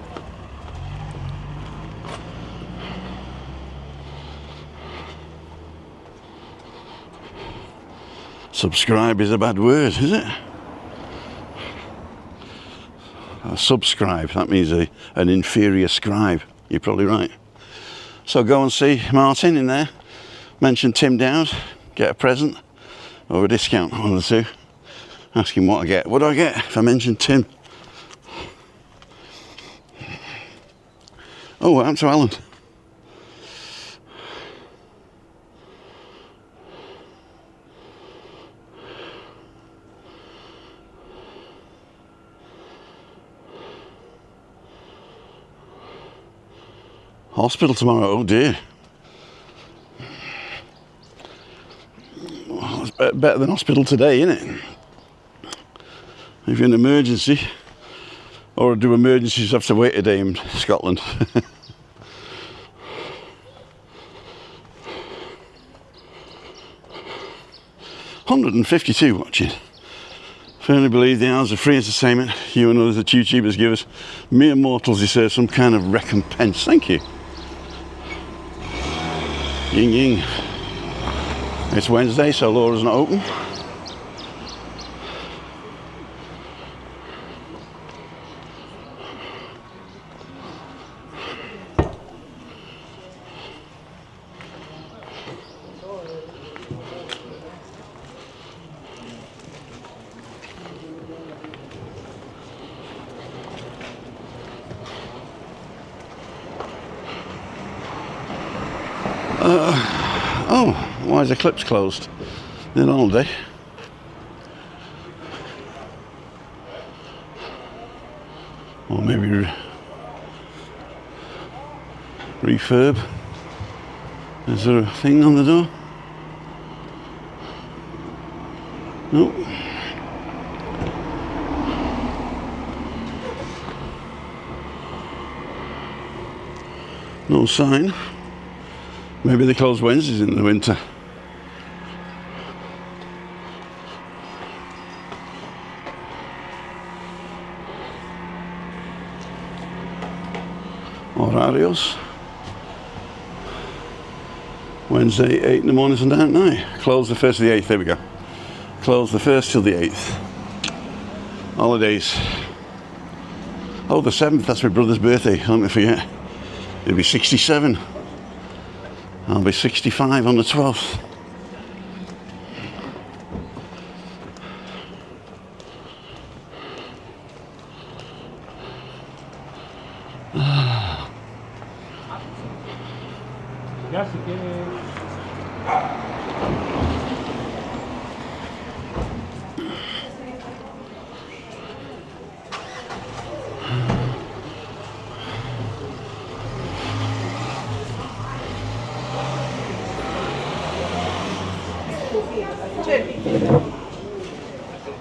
Subscribe is a bad word, is it? Subscribe, that means an inferior scribe. You're probably right. So go and see Martin in there. Mention Tim Dowd, get a present or a discount, one of the two. Ask him what I get. What do I get if I mention Tim? Oh, what happened to Alan? Hospital tomorrow, oh dear. Well, it's better than hospital today, isn't it? If you're in an emergency, or do emergencies have to wait a day in Scotland? 152 watching. Firmly believe the hours of free entertainment you and others, the YouTubers, give us mere mortals deserve some kind of recompense. Thank you. Ying ying. It's Wednesday, so Laura's not open. Oh, why is the clips closed? They're on holiday. Or maybe refurb. Is there a thing on the door? Nope. No sign. Maybe they close Wednesdays in the winter. Horarios. Wednesday 8 in the morning and down at night. Close the 1st to the 8th, there we go. Close the 1st till the 8th. Holidays. Oh, the 7th, that's my brother's birthday, don't me forget. He'll be 67. I'll be 65 on the 12th.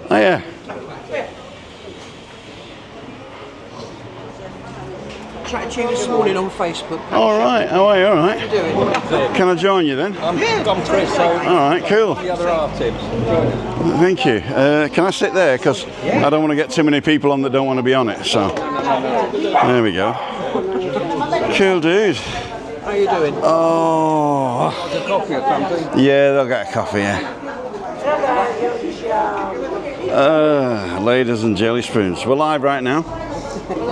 Oh yeah. Chatted to you this morning on Facebook. All right. How are you? All right. How you doing? Can I join you then? I'm Chris, so All right. Cool. the other half Tim's. Thank you. Can I sit there? Because I don't want to get too many people on that don't want to be on it. So there we go. Cool, dude. How you doing? Oh. A coffee or something? Yeah, they'll get a coffee. Yeah. Ladies and jelly spoons. We're live right now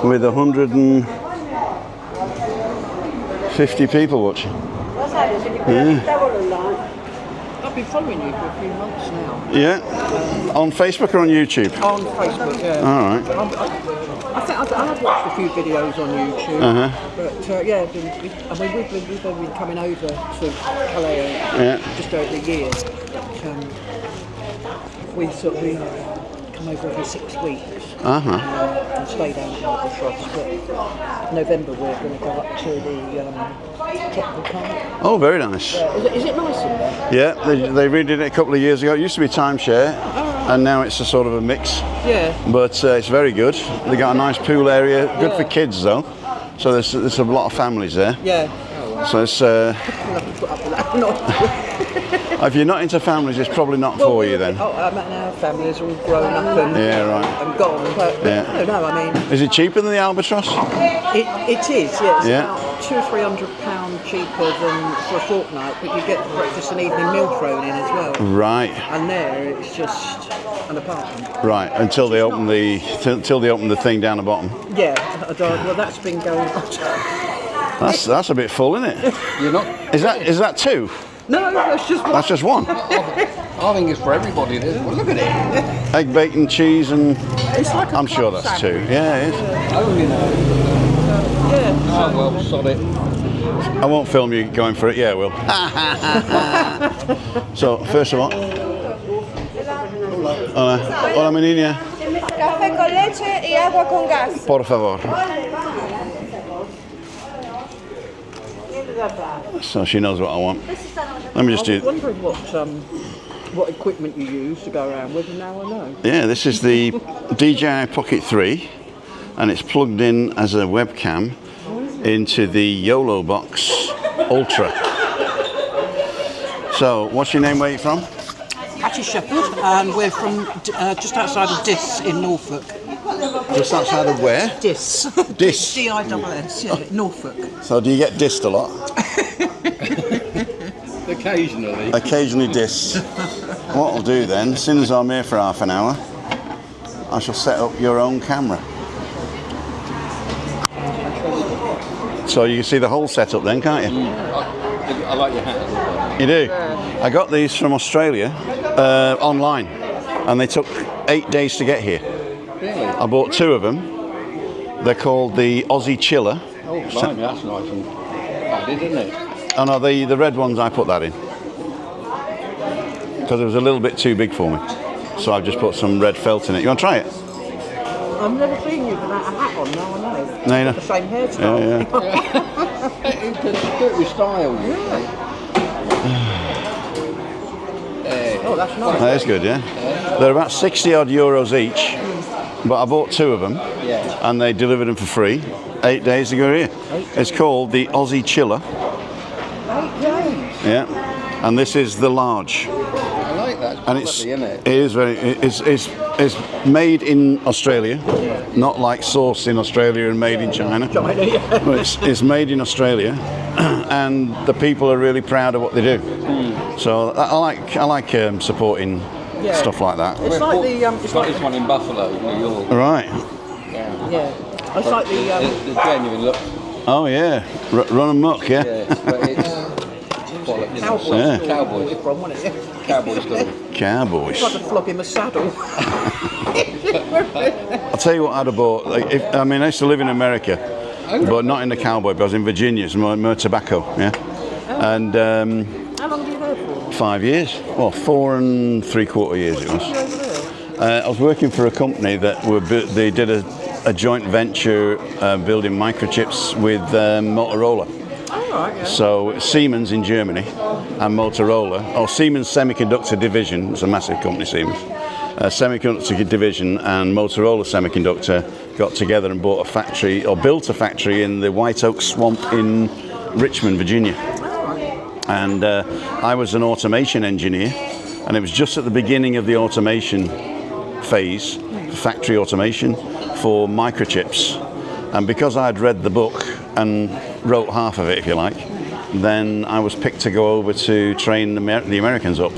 with 150 people watching. Yeah. I've been following you for a few months now. Yeah. On Facebook or on YouTube? On Facebook, yeah. All right. I think I have watched a few videos on YouTube, but yeah, we've been coming over to Calais just over a year. We come over every 6 weeks and stay down at Beachfront. But November we're going to go up to the Volcano. Oh, very nice. Is it nice in there? Yeah, they redid it a couple of years ago. It used to be timeshare, and now it's a sort of a mix. Yeah. But it's very good. They got a nice pool area, good for kids though. So there's a lot of families there. Yeah. So it's. We'll have to put up with that. If you're not into families, it's probably not for you then. Oh, our family's all grown up and gone. But no, I mean. Is it cheaper than the Albatross? It is, yes. Yeah. About £200 or £300 cheaper than for a fortnight, but you get breakfast and evening meal thrown in as well. Right. And there, it's just an apartment. Right, until they open the thing down the bottom. Yeah. Well, that's been going on. That's a bit full, isn't it? You're not? Is that two? No, that's just one. That's just one. I think it's for everybody. Well, look at it. Egg, bacon, cheese, and It's like a I'm sure club that's sandwich. two. Yeah, it is. Oh, you know. Yeah. Oh, well, sod it. I won't film you going for it. Yeah, I will. So, first of all, hola mi niña. Café con leche y agua con gas. Por favor. So she knows what I want. Let me just I was do. wondering what equipment you use to go around with, and now I know. Yeah, this is the DJI Pocket 3, and it's plugged in as a webcam into the YOLO Box Ultra. So, what's your name? Where are you from? Patty Shepherd, and we're from just outside of Diss in Norfolk. Just outside of where? Diss. Diss. D-I-S-S, yeah, Norfolk. So, do you get dissed a lot? Occasionally. Occasionally dissed. What I'll do then, as soon as I'm here for half an hour, I shall set up your own camera. So you can see the whole setup then, can't you? I like your hat. You do? I got these from Australia online, and they took 8 days to get here. Really? I bought 2 of them. They're called the Aussie Chiller. Oh, blimey, that's nice and tidy, isn't it? Oh no, the red ones, I put that in. because it was a little bit too big for me. So I've just put some red felt in it. You want to try it? I've never seen you without a hat on, now I know. No, you know. The same hairstyle. Yeah. You can do it with style. Oh, that's nice. That is good, yeah. They're about 60 odd euros each, but I bought 2 of them, and they delivered them for free 8 days ago here. It's called the Aussie Chiller. 8 days. Yeah, and this is the large. I like that. And Quality, isn't it? it is very. It's made in Australia, not like sourced in Australia and made in China. China, yeah. But it's made in Australia, and the people are really proud of what they do. So I like supporting stuff like that. It's like the It's got this one in Buffalo, New York. Right. yeah. It's like The genuine look. Oh yeah. Run amok, yeah. Yeah, but it's quality. cowboys. Yeah. Cowboys. From, wasn't it? Cowboy stuff. Cowboys. Tried to flog him a saddle. I'll tell you what I'd have bought. Like, I used to live in America, but not in the cowboy. But I was in Virginia. It's more tobacco, yeah. And How long were you there for? 5 years. Well, 4 3/4 years it was. I was working for a company that they did a joint venture building microchips with Motorola. So Siemens in Germany and Motorola, or Siemens Semiconductor Division, it's a massive company, Siemens. Semiconductor Division and Motorola Semiconductor got together and bought a factory, or built a factory in the White Oak Swamp in Richmond, Virginia. And I was an automation engineer, and it was just at the beginning of the automation phase, factory automation for microchips. And because I'd read the book and wrote half of it, if you like, then I was picked to go over to train the Americans up.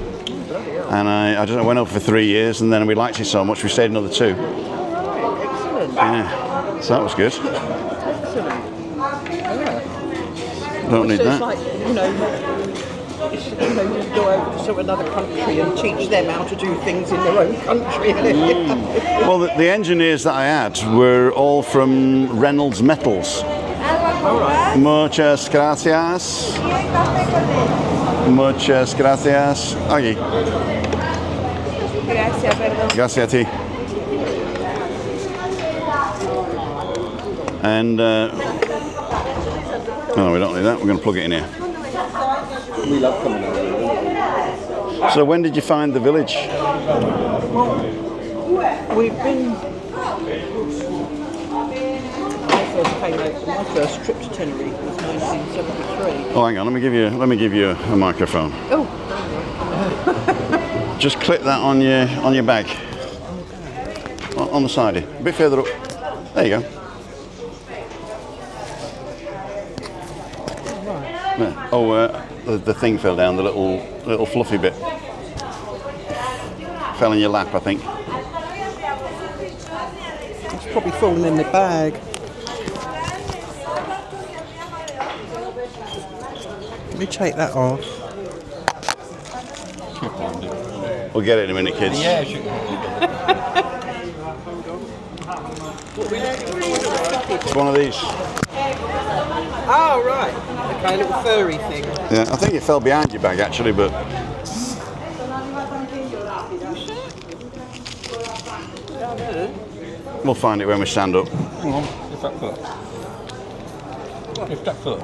And I went over for 3 years, and then we liked it so much we stayed another 2. Excellent. Yeah, so that was good. Excellent. Don't need So it's that. like, you go over to another country and teach them how to do things in their own country. Well, the engineers that I had were all from Reynolds Metals. All right. Muchas gracias. Muchas gracias. Aquí. Gracias, perdón. Gracias a ti. And no, we don't need that. We're going to plug it in here. We love coming over. So when did you find the village? We've been. My first trip to Tenerife was 1973. Oh, hang on. Let me give you a microphone. Oh. Just clip that on your bag. On the side here. A bit further up. There you go. There. Oh, the thing fell down. The little fluffy bit fell in your lap, I think. It's probably fallen in the bag. Let me take that off. We'll get it in a minute, kids. Yeah, sure. It's one of these. Oh, right. Okay, a little furry thing. Yeah, I think it fell behind your bag actually, but we'll find it when we stand up. Hang on, lift that foot. Lift that foot.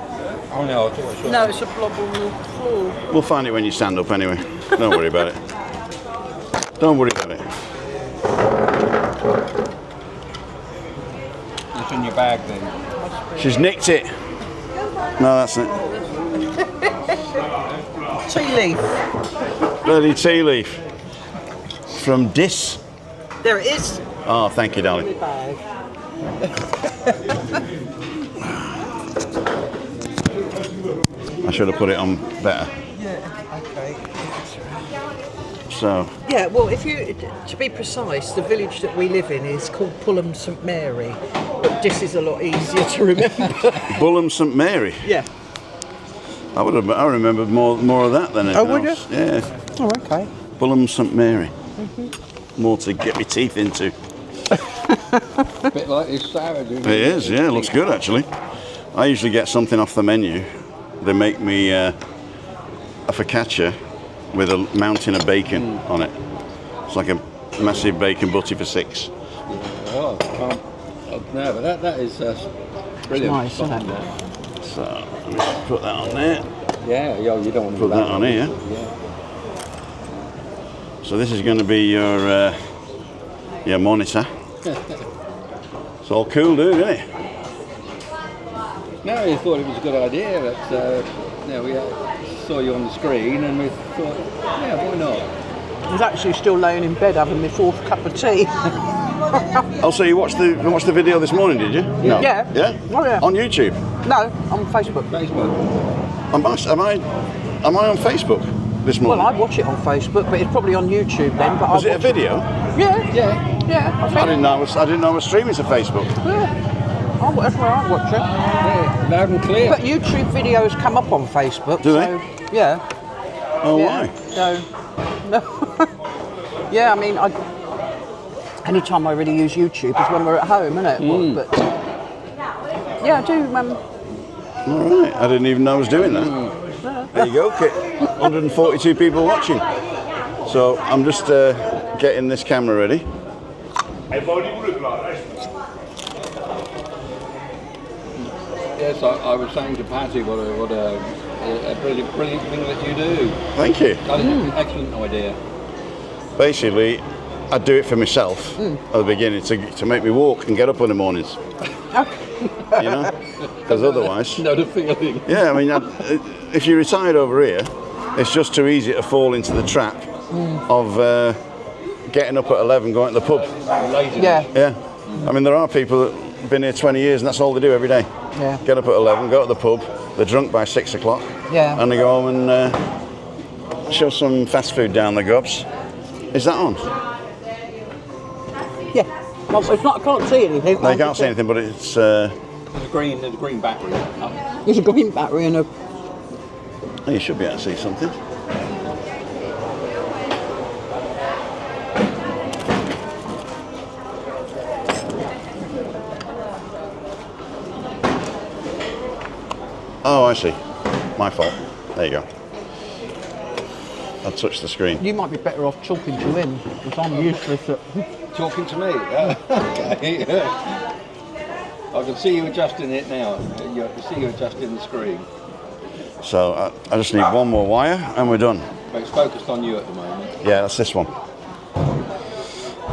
Oh no, I thought I saw No, it's a blob on the floor. We'll find it when you stand up anyway. Don't worry about it. Don't worry about it. It's in your bag then. She's nicked it. No, that's it. Tea leaf. Bloody tea leaf. From Dis. There it is. Oh, thank you, darling. Bag. I should have put it on better. Yeah, okay. So, Yeah, well, to be precise, the village that we live in is called Pulham St Mary, but this is a lot easier to remember. Bulham St Mary. Yeah. I remember more of that than anything would you? else. Yeah. Oh, okay. Bulham St Mary. More to get my teeth into. A bit like this salad. It is, yeah, it looks good actually. I usually get something off the menu. They make me a focaccia with a mountain of bacon on it. It's like a massive bacon butty for 6. Oh, no, but that is brilliant. Nice, isn't it? So let me just put that on there. Yeah, you don't want to Put that on here. Yeah. So this is going to be your monitor. It's all cool, dude, isn't it? No, we thought it was a good idea, but we saw you on the screen and we thought, yeah, why not? I was actually still laying in bed having my 4th cup of tea. Oh, so you watched the video this morning, did you? No. Yeah. Yeah? Oh, yeah. On YouTube? No, on Facebook. Facebook. Am I on Facebook this Well, morning? I watch it on Facebook, but it's probably on YouTube then. But Was I it a watch video? Yeah. Yeah. I I think. didn't know I was streaming to Facebook. Yeah. That's where I watch it. Yeah, loud and clear. But YouTube videos come up on Facebook. Do they? So, yeah. Oh, Yeah. why? So, no. Yeah, I mean, anytime I really use YouTube is when we're at home, isn't it? But yeah, I do. All right. I didn't even know I was doing that. There you go, Kit. 142 people watching. So I'm just getting this camera ready. Yes, I was saying to Patty what a brilliant thing that you do. Thank you. Excellent idea. Basically, I do it for myself at the beginning to make me walk and get up in the mornings. You know, because otherwise, Know the feeling. yeah. I mean, if you're retired over here, it's just too easy to fall into the trap of getting up at 11, going to the pub. Laziness. Yeah. Yeah. I mean, there are people that have been here 20 years and that's all they do every day. Yeah. Get up at 11, go to the pub. They're drunk by 6 o'clock. Yeah. And they go home and shove some fast food down their gobs. Is that on? Yeah. Well, it's not. I can't see anything. No, you can't see anything, but it's. The green battery. There's a green battery and a. You should be able to see something. Oh, I see. My fault. There you go. I'll touch the screen. You might be better off talking to him because I'm useless at. Talking to me. Okay. I can see you adjusting it now. You can see you adjusting the screen. So I just need one more wire and we're done. But it's focused on you at the moment. Yeah, that's this one.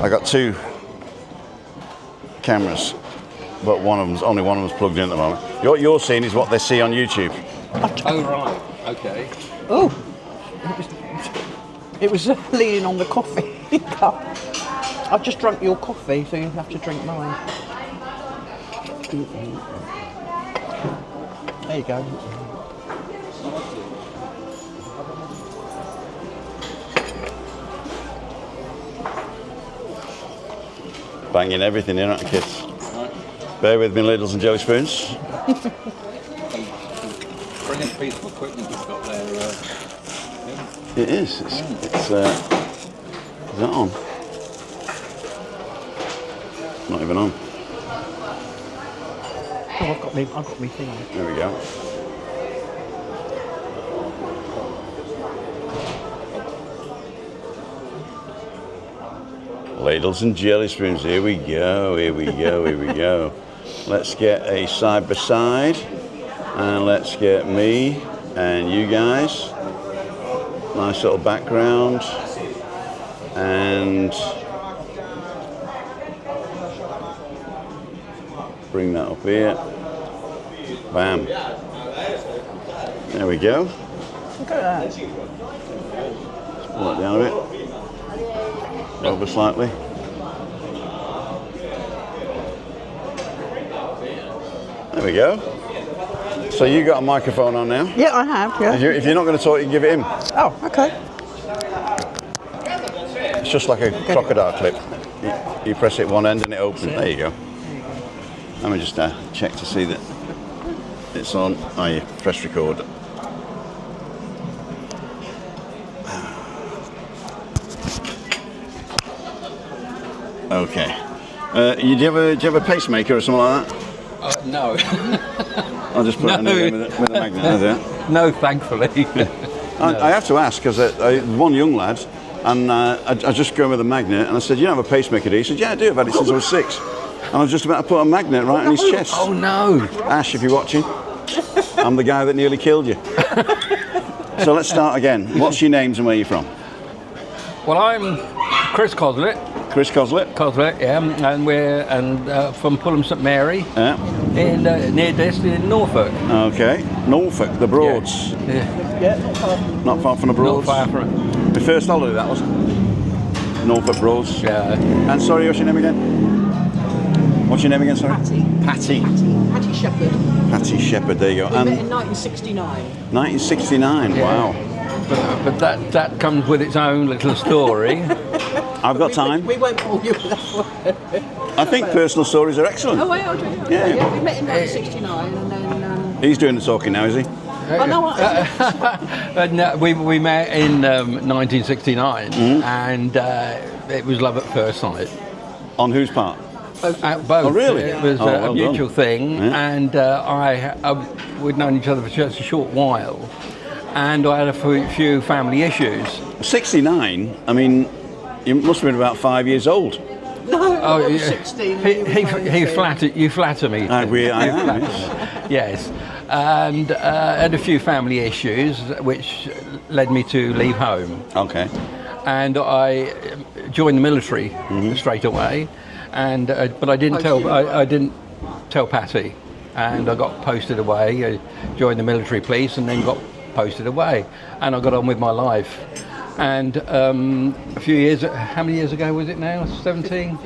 I got 2 cameras, but only one of them's plugged in at the moment. What you're seeing is what they see on YouTube. Oh, right. Okay. Oh, it was leaning on the coffee cup. I've just drunk your coffee, so you have to drink mine. There you go. Banging everything in, aren't you, kids? Right. Bear with me, ladles and jelly spoons. Brilliant piece of equipment you've got there. It is. Is that on? Not even on. Oh, I've got me thing on. There we go. Ladles and jelly spoons. Here we go. Here we go. Here we go. Let's get a side by side, and let's get me and you guys. Nice little background, and bring that up here. Bam. There we go. Look at that. Pull that down a bit. Over slightly. There we go. So you got a microphone on now. Yeah, I have. Yeah. If you're not going to talk, you can give it him. Oh, okay. It's just like a crocodile clip. You press it one end and it opens. There you go. Let me just check to see that it's on. Oh, you press record. Okay. Do you have a pacemaker or something like that? No. I'll just put it in with a magnet. Is it? No, thankfully. I have to ask, because one young lad, and I just go with a magnet, and I said, you don't have a pacemaker, do you? He said, yeah, I do, I've had it since I was 6. And I was just about to put a magnet right on his chest. Oh no! Ash, if you're watching, I'm the guy that nearly killed you. So let's start again. What's your names and where you're from? Well, I'm Chris Coslett. Chris Coslett. Coslett, yeah, and we're from Fulham St Mary Yeah. in near Destin in Norfolk. Okay. Norfolk, the Broads. Yeah, Yeah, not far from Not far from the not Broads. far from. My first holiday, that was. Norfolk Broads. Yeah. And sorry, what's your name again? What's your name again, sorry? Patty. Patty. Patty Shepherd. Patty Shepherd, there you go. We And met in 1969. 1969, wow. But that comes with its own little story. I've got time. We won't bore you with that one. I think personal stories are excellent. Oh, well, yeah. We met in 1969 and then... He's doing the talking now, is he? I know what... No, we met in 1969, and it was love at first sight. On whose part? Both. Oh, really? It was well a mutual done. thing, Yeah. and we'd known each other for just a short while, and I had a few family issues. 69, I mean, you must have been about 5 years old. No, I was yeah. 16. You flatter me. I am, yes. Yes, and had a few family issues, which led me to leave home. Okay. And I joined the military straight away, and but I didn't tell Patty, and I got posted away. I joined the military police, and then got posted away, and I got on with my life. And a few years, how many years ago was it now? 17?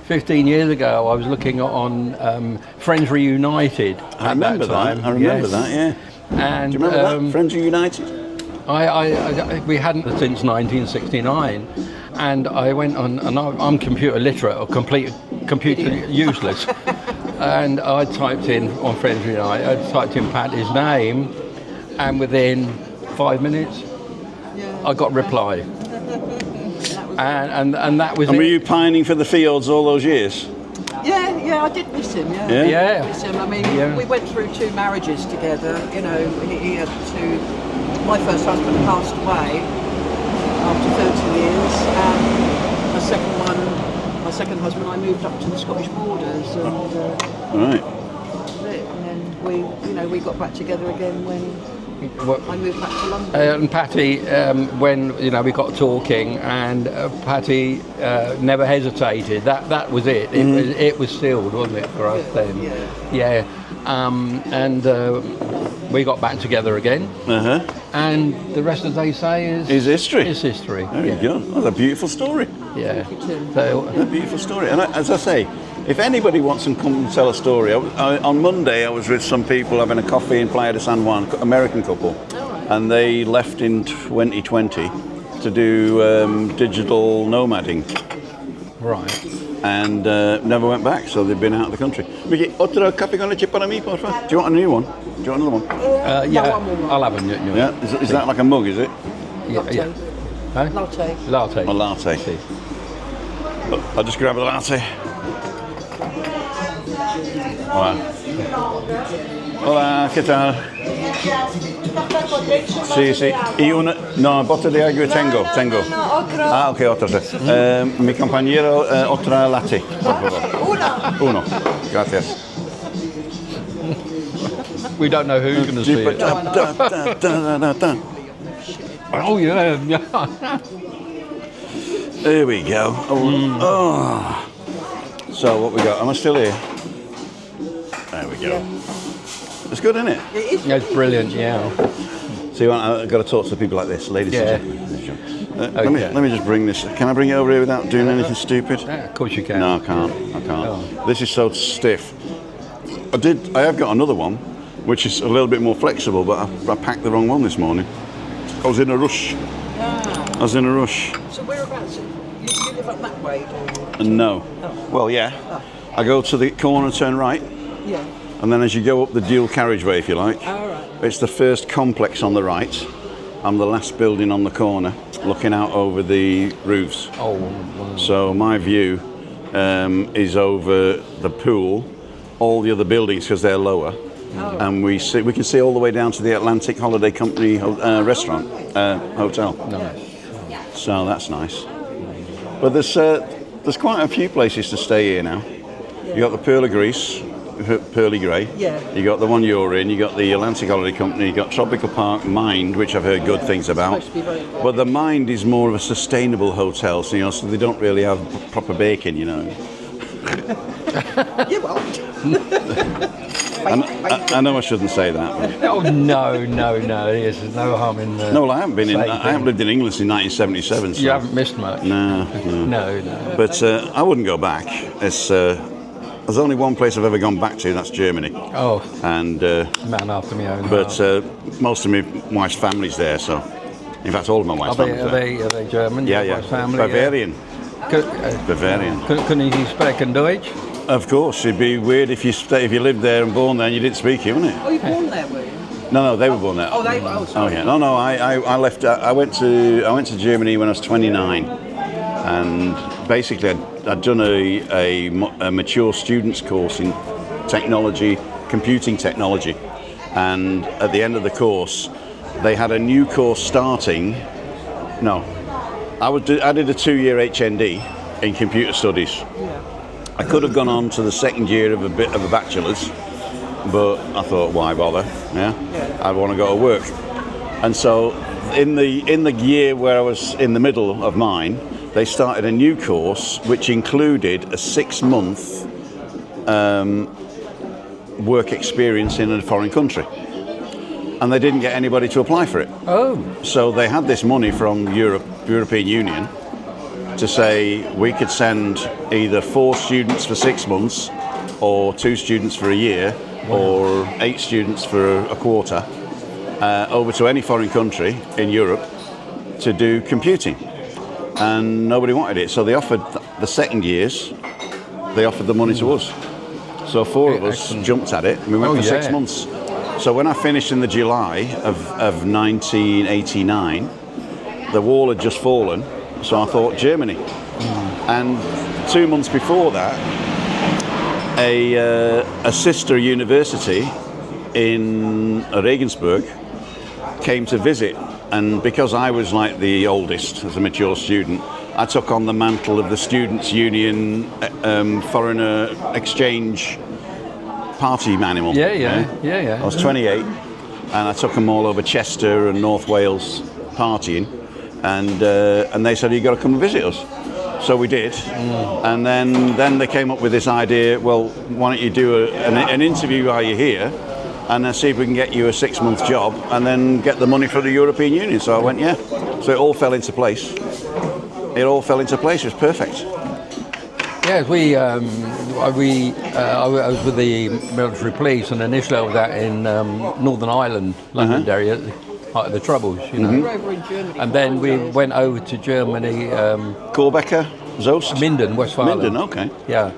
15 years ago, I was looking on Friends Reunited. I remember that. I remember that, yeah. And, do you remember that? Friends Reunited? we hadn't since 1969, and I went on, and I'm computer literate or computer useless, and I typed in on Friends Reunited, I typed in Patty's name, and within 5 minutes, I got a reply, and that was And it. were you pining for the fields all those years? Yeah, I did miss him, yeah. Yeah? Yeah. Miss him. I mean, Yeah. we went through 2 marriages together, you know, he had 2... My first husband passed away after 30 years, and my second husband, I moved up to the Scottish borders, and Right. and then we got back together again when I moved back to London. And Patty, when we got talking, and Patty never hesitated. That was it. It was sealed, wasn't it, for us then? Yeah. And we got back together again. And the rest, as they say, Is history. Is history. There you go. That's a beautiful story. Yeah. A beautiful story. And as I say, if anybody wants to come and tell a story, on Monday I was with some people having a coffee in Playa de San Juan, American couple, and they left in 2020 to do digital nomading. Right. And never went back, so they've been out of the country. Mickey, otro café con leche para mí, por favor? Do you want a new one? Do you want another one? Yeah, I'll have a new one. Yeah, is that like a mug, is it? Yeah. Huh? Latte. Latte. A latte. Sí. I'll just grab a latte. Hola. Hola, ¿qué tal? Sí, sí. Y una... No, bote de agua tengo. Ah, ok, otro. Mi compañero, otra latte, por favor. Uno. Gracias. We don't know who's going to see it. Oh, yeah. There we go. Oh. So, what we got? Am I still here? There we go. It's good, isn't it? It's brilliant, yeah. So I've got to talk to people like this, ladies and gentlemen. Let me just bring this. Can I bring it over here without doing anything stupid? Yeah, of course you can. No, I can't. Oh. This is so stiff. I have got another one, which is a little bit more flexible, but I packed the wrong one this morning. I was in a rush. So whereabouts? You live up that way, do you? No. Well, yeah. I go to the corner, turn right. Yeah. And then as you go up the dual carriageway, if you like, Right. it's the first complex on the right. I'm the last building on the corner, looking out over the roofs. Oh, wow. So my view is over the pool, all the other buildings because they're lower, and we can see all the way down to the Atlantic Holiday Company restaurant hotel. Nice. So that's nice. But there's quite a few places to stay here now. You got the Pearl of Greece, Pearly Grey. Yeah. You got the one you're in. You got the Atlantic Holiday Company. You got Tropical Park Mind, which I've heard good things about. Supposed to be very good. But the Mind is more of a sustainable hotel, so so they don't really have proper bacon, Yeah, well. I know I shouldn't say that. But. Oh no! There's no harm in. No, well, I haven't been I haven't lived in England since 1977. So. You haven't missed much. No. No. But I wouldn't go back. There's only one place I've ever gone back to. That's Germany. Oh. And. Man after my own. But most of my wife's family's there. So, in fact, all of my wife's family's there. Are they German? Yeah, Your yeah. family, Bavarian. Bavarian. Können Sie sprechen Deutsch? Of course, it'd be weird if you lived there and born there and you didn't speak it, wouldn't it? Oh, you born there, were you? No, they were born there. Oh, they were. Oh, sorry. Oh yeah. No. I left. I went to Germany when I was 29, and basically I'd done a mature students course in technology, computing technology, and at the end of the course, they had a new course starting. No, I did a 2-year HND in computer studies. Yeah. I could have gone on to the second year of a bachelor's, but I thought, why bother? Yeah, I want to go to work. And so, in the year where I was in the middle of mine, they started a new course which included a 6-month work experience in a foreign country, and they didn't get anybody to apply for it. Oh. So they had this money from European Union to say we could send either 4 students for 6 months, or 2 students for a year, or 8 students for a quarter, over to any foreign country in Europe to do computing. And nobody wanted it, so they offered the second years, they offered the money to us. So 4 of us jumped at it, and we went for 6 months. So when I finished in the July of 1989, the wall had just fallen. So I thought Germany, and 2 months before that, a sister university in Regensburg came to visit, and because I was like the oldest as a mature student, I took on the mantle of the Students' Union foreigner exchange party animal. Yeah. I was 28, and I took them all over Chester and North Wales partying. And they said, you got to come and visit us. So we did, and then they came up with this idea. Well, why don't you do an interview while you're here, and see if we can get you a 6-month job, and then get the money from the European Union. So I went, yeah. So it all fell into place. It was perfect. Yeah, I was with the military police, and initially I was out in Northern Ireland, London area. Part of the Troubles, We were over in Germany. And then we went over to Germany. Korbecker, Zost? Minden, Westfalen. Minden, okay. Yeah.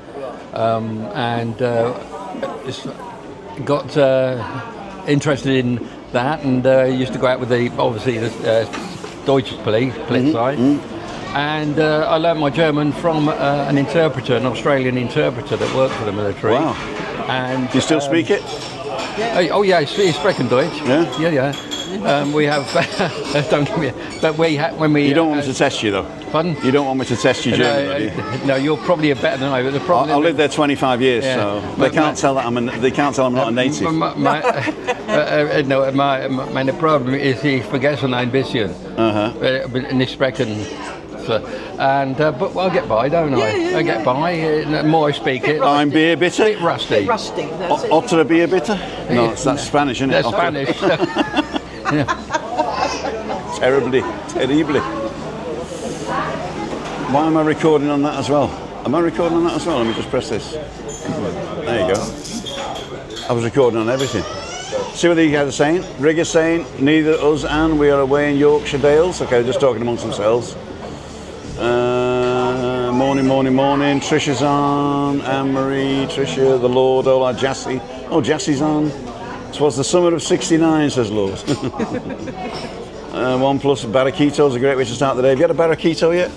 And got interested in that, and used to go out with the Deutsche Polizei. And I learned my German from an interpreter, an Australian interpreter that worked for the military. Wow. And Do you still speak it? Oh yeah, ich sprechen Deutsch. Yeah? Yeah. We have, don't give me, but when we... You don't want me to test you though? Pardon? You don't want me to test you German, do you? No, you're probably better than I, but the problem... I lived there 25 years, Yeah. so they can't tell that I'm not a native. Meine Problem ist, ich vergesse ein bisschen. Nicht sprechen. But I'll get by, don't I? I get by. The more I speak it... I'm beer bitter? Bit rusty. Rusty, that's it. Otra beer bitter? No, that's Spanish, isn't it? That's Spanish. Terribly. Why am I recording on that as well? Am I recording on that as well? Let me just press this. There you go. I was recording on everything. See what these guys are saying? Rig is saying, neither us and we are away in Yorkshire Dales. Okay, just talking amongst themselves. Morning. Trisha's on. Anne-Marie, Trisha, the Lord, Ola, Jassy. Oh, Jassy's on. 'Twas the summer of '69, says Lord. One plus Barraquito's a great way to start the day. Have you had a Barraquito yet?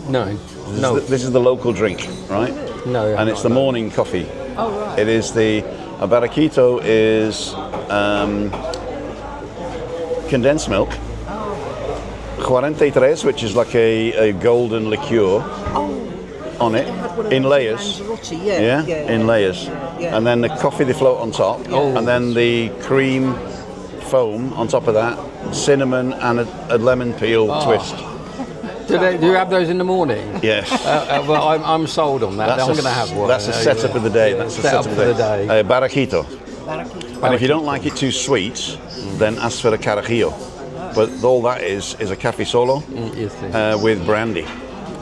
No. This is the local drink, right? No. And it's the morning coffee. Oh, right. It is the A barraquito is condensed milk. 43, which is like a golden liqueur on it, in layers. In layers. And then the coffee they float on top, and then the cream foam on top of that, cinnamon and a lemon peel twist. Do you have those in the morning? Yes. Well, I'm sold on that. I'm going to have one. That's a setup of the day. That's a setup of the day. Barraquito. And if you don't like it too sweet, then ask for a carajillo. But all that is a cafe solo with brandy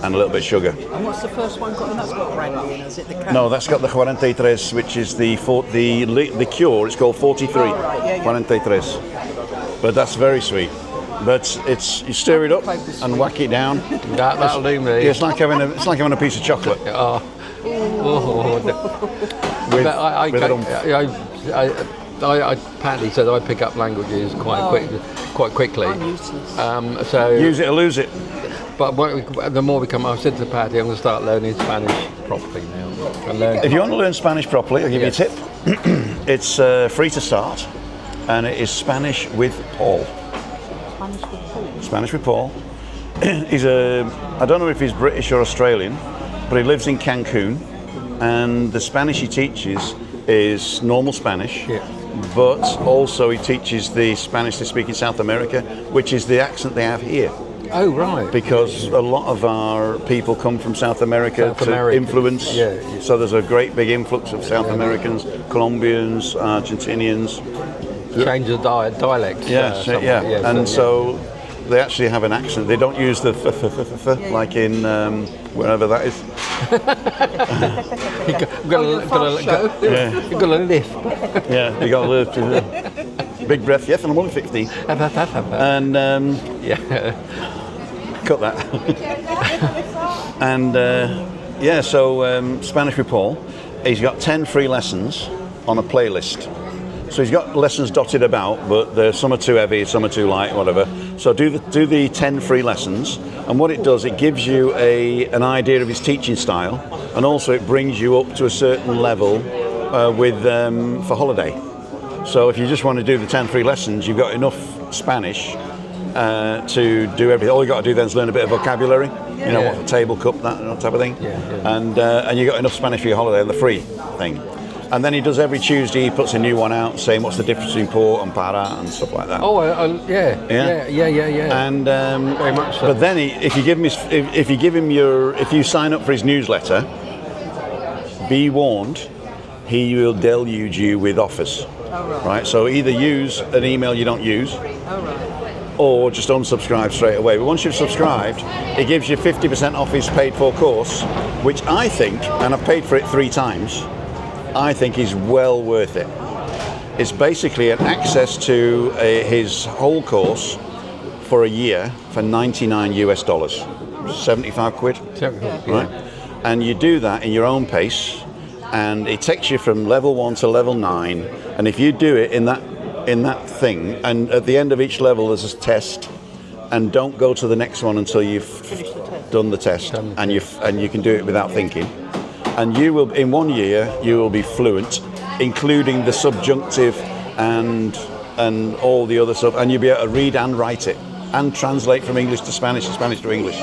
and a little bit of sugar. And what's the first one got? And that's got brandy in, is it? The No, that's got the 43, which is the cure. It's called 43. 43. But that's very sweet. But you stir it up and whack it down. That'll do me. Yeah, it's like having a piece of chocolate. Patty said I pick up languages quite quickly. I'm useless. So Use it or lose it. But the more we come, I've said to Patty, I'm going to start learning Spanish properly now. If you want to learn Spanish properly, I'll give you a tip. It's free to start, and it is Spanish with Paul. Spanish with Paul. I don't know if he's British or Australian, but he lives in Cancun, and the Spanish he teaches is normal Spanish, but also he teaches the Spanish they speak in South America, which is the accent they have here. Oh, right. Because a lot of our people come from South America to influence. So there's a great big influx of South Americans, Colombians, Argentinians. Change the dialect. And so they actually have an accent. They don't use the like in wherever that is. You've got a lift. Yeah, you got a lift. Big breath. Yes, and I'm only 50. And cut that. And so Spanish with Paul. He's got 10 free lessons on a playlist. So he's got lessons dotted about, but some are too heavy, some are too light, whatever. So do the 10 free lessons, and what it does, it gives you an idea of his teaching style, and also it brings you up to a certain level for holiday. So if you just want to do the 10 free lessons, you've got enough Spanish to do everything. All you got to do then is learn a bit of vocabulary, what a table cup, that type of thing, and you got enough Spanish for your holiday, the free thing. And then he does every Tuesday. He puts a new one out, saying what's the difference between por and para and stuff like that. And very much so. But then if you sign up for his newsletter, be warned, he will deluge you with offers. Right. So either use an email you don't use, or just unsubscribe straight away. But once you've subscribed, it gives you 50% off his paid-for course, which I think, and I've paid for it 3 times. I think is well worth it. It's basically an access to his whole course for a year for $99 US, 75 quid, right? And you do that in your own pace, and it takes you from level 1 to level 9. And if you do it in that thing, and at the end of each level there's a test, and don't go to the next one until you've done the test, and you can do it without thinking. And you will, in 1 year, you will be fluent, including the subjunctive and all the other stuff, and you'll be able to read and write it, and translate from English to Spanish and Spanish to English.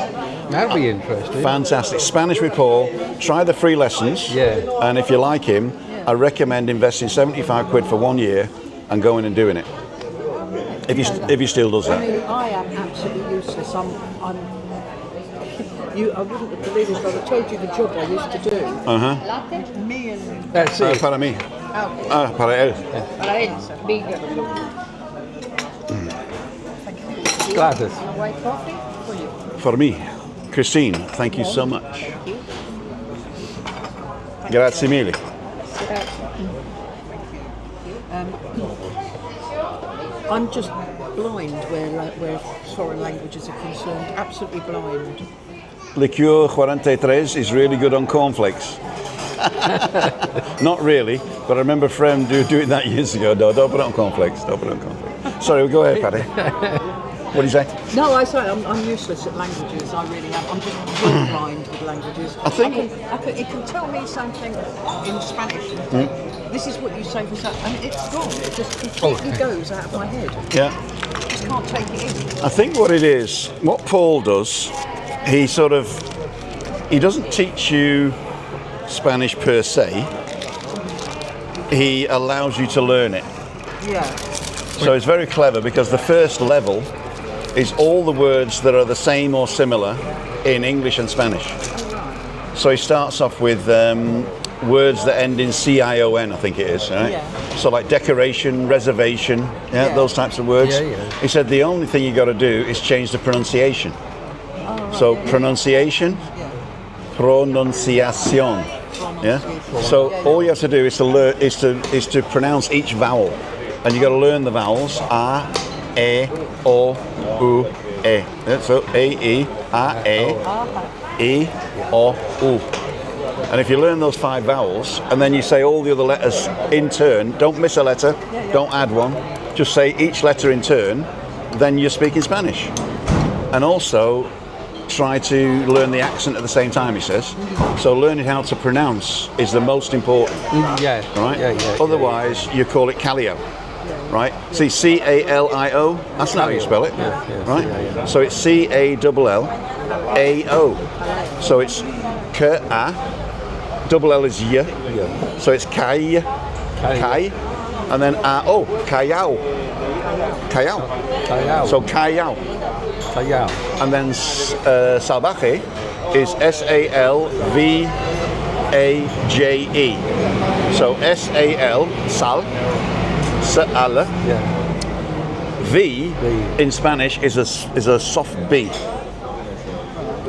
That'd be interesting. Fantastic. Spanish with Paul. Try the free lessons. And if you like him, I recommend investing 75 quid for 1 year and going and doing it. If he still does that. I mean, I am absolutely useless. I wouldn't have believed it, but I told you the job I used to do. Me and... That's it. Para mí. Para él. Para él, bigger. Gladys. White coffee for you. For me. Christine, thank you so much. Grazie mille. I'm just blind where foreign languages are concerned. Absolutely blind. Liqueur 43 is really good on cornflakes. Not really, but I remember a friend doing that years ago. No, don't put it on cornflakes. Sorry, go ahead, Paddy. What do you say? No, I say I'm useless at languages. I really am. I'm just blind with languages. I think it can tell me something in Spanish. This is what you say for Saturday. I mean, it's gone. It just completely goes out of my head. Yeah. I just can't take it in. I think what it is, what Paul does, he doesn't teach you Spanish per se. He allows you to learn it. Yeah. So it's very clever because the first level is all the words that are the same or similar in English and Spanish. So he starts off with words that end in CION, I think it is, right? Yeah. So like decoration, reservation, those types of words. Yeah, yeah. He said the only thing you got to do is change the pronunciation. So pronunciation, pronunciación. Yeah. So all you have to do is to learn is to pronounce each vowel, and you got to learn the vowels a, o, u, e. Yeah, so a, e, o, u. And if you learn those 5 vowels, and then you say all the other letters in turn, don't miss a letter, don't add one, just say each letter in turn, then you're speaking Spanish. And also try to learn the accent at the same time, he says. So learning how to pronounce is the most important. Yeah. Right? Yeah. Otherwise, you call it Calio. Right? See, C-A-L-I-O, that's not how you spell it. Right? Yeah. So it's C-A-L-L-A-O. So it's K-A, double L is Y. So it's Kai, and then A-O, Kayao. So Kayao. And then salvaje is S-A-L-V-A-J-E. So S-A-L, sal, sal. V in Spanish is a soft B.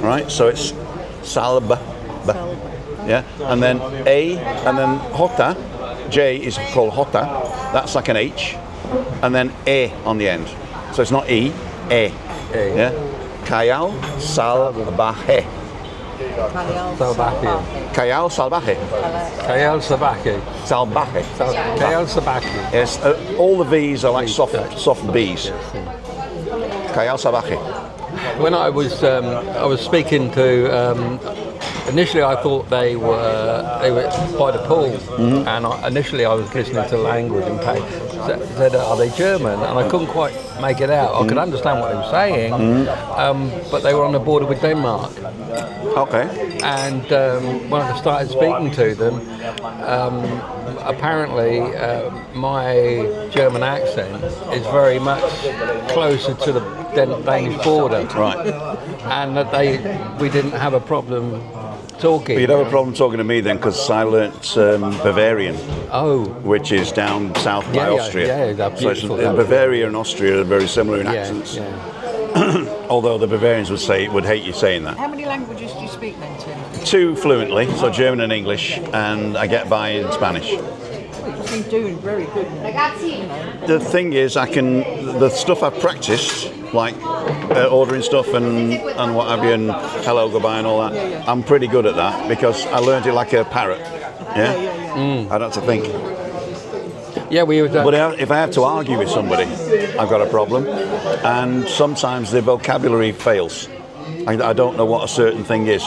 Right? So it's salba. Yeah? And then A, and then jota, J is called jota. That's like an H. And then E on the end. So it's not E, E. Yeah? Callao salvaje. Callao salvaje. Callao salvaje. Salvaje. Callao salvaje. Yes, all the V's are like soft B's. Callao salvaje. When I was speaking to. Initially, I thought they were by the pool, and initially I was listening to language and said, "Are they German?" And I couldn't quite make it out. I could understand what they were saying, but they were on the border with Denmark. Okay. And when I started speaking to them, apparently my German accent is very much closer to the Danish border, Right. and that we didn't have a problem talking. But you'd have a problem talking to me then, because I learnt Bavarian, which is down south by Austria. Yeah, that's beautiful. So Bavaria and Austria are very similar in accents. Although the Bavarians would hate you saying that. How many languages do you speak then, Tim? 2 fluently, so German and English, and I get by in Spanish. You've been doing very good. The thing is, the stuff I've practiced, like ordering stuff and what have you, and hello, goodbye and all that, I'm pretty good at that because I learned it like a parrot. Yeah? I don't have to think. Yeah, we were. But if I have to argue with somebody, I've got a problem, and sometimes the vocabulary fails. I don't know what a certain thing is.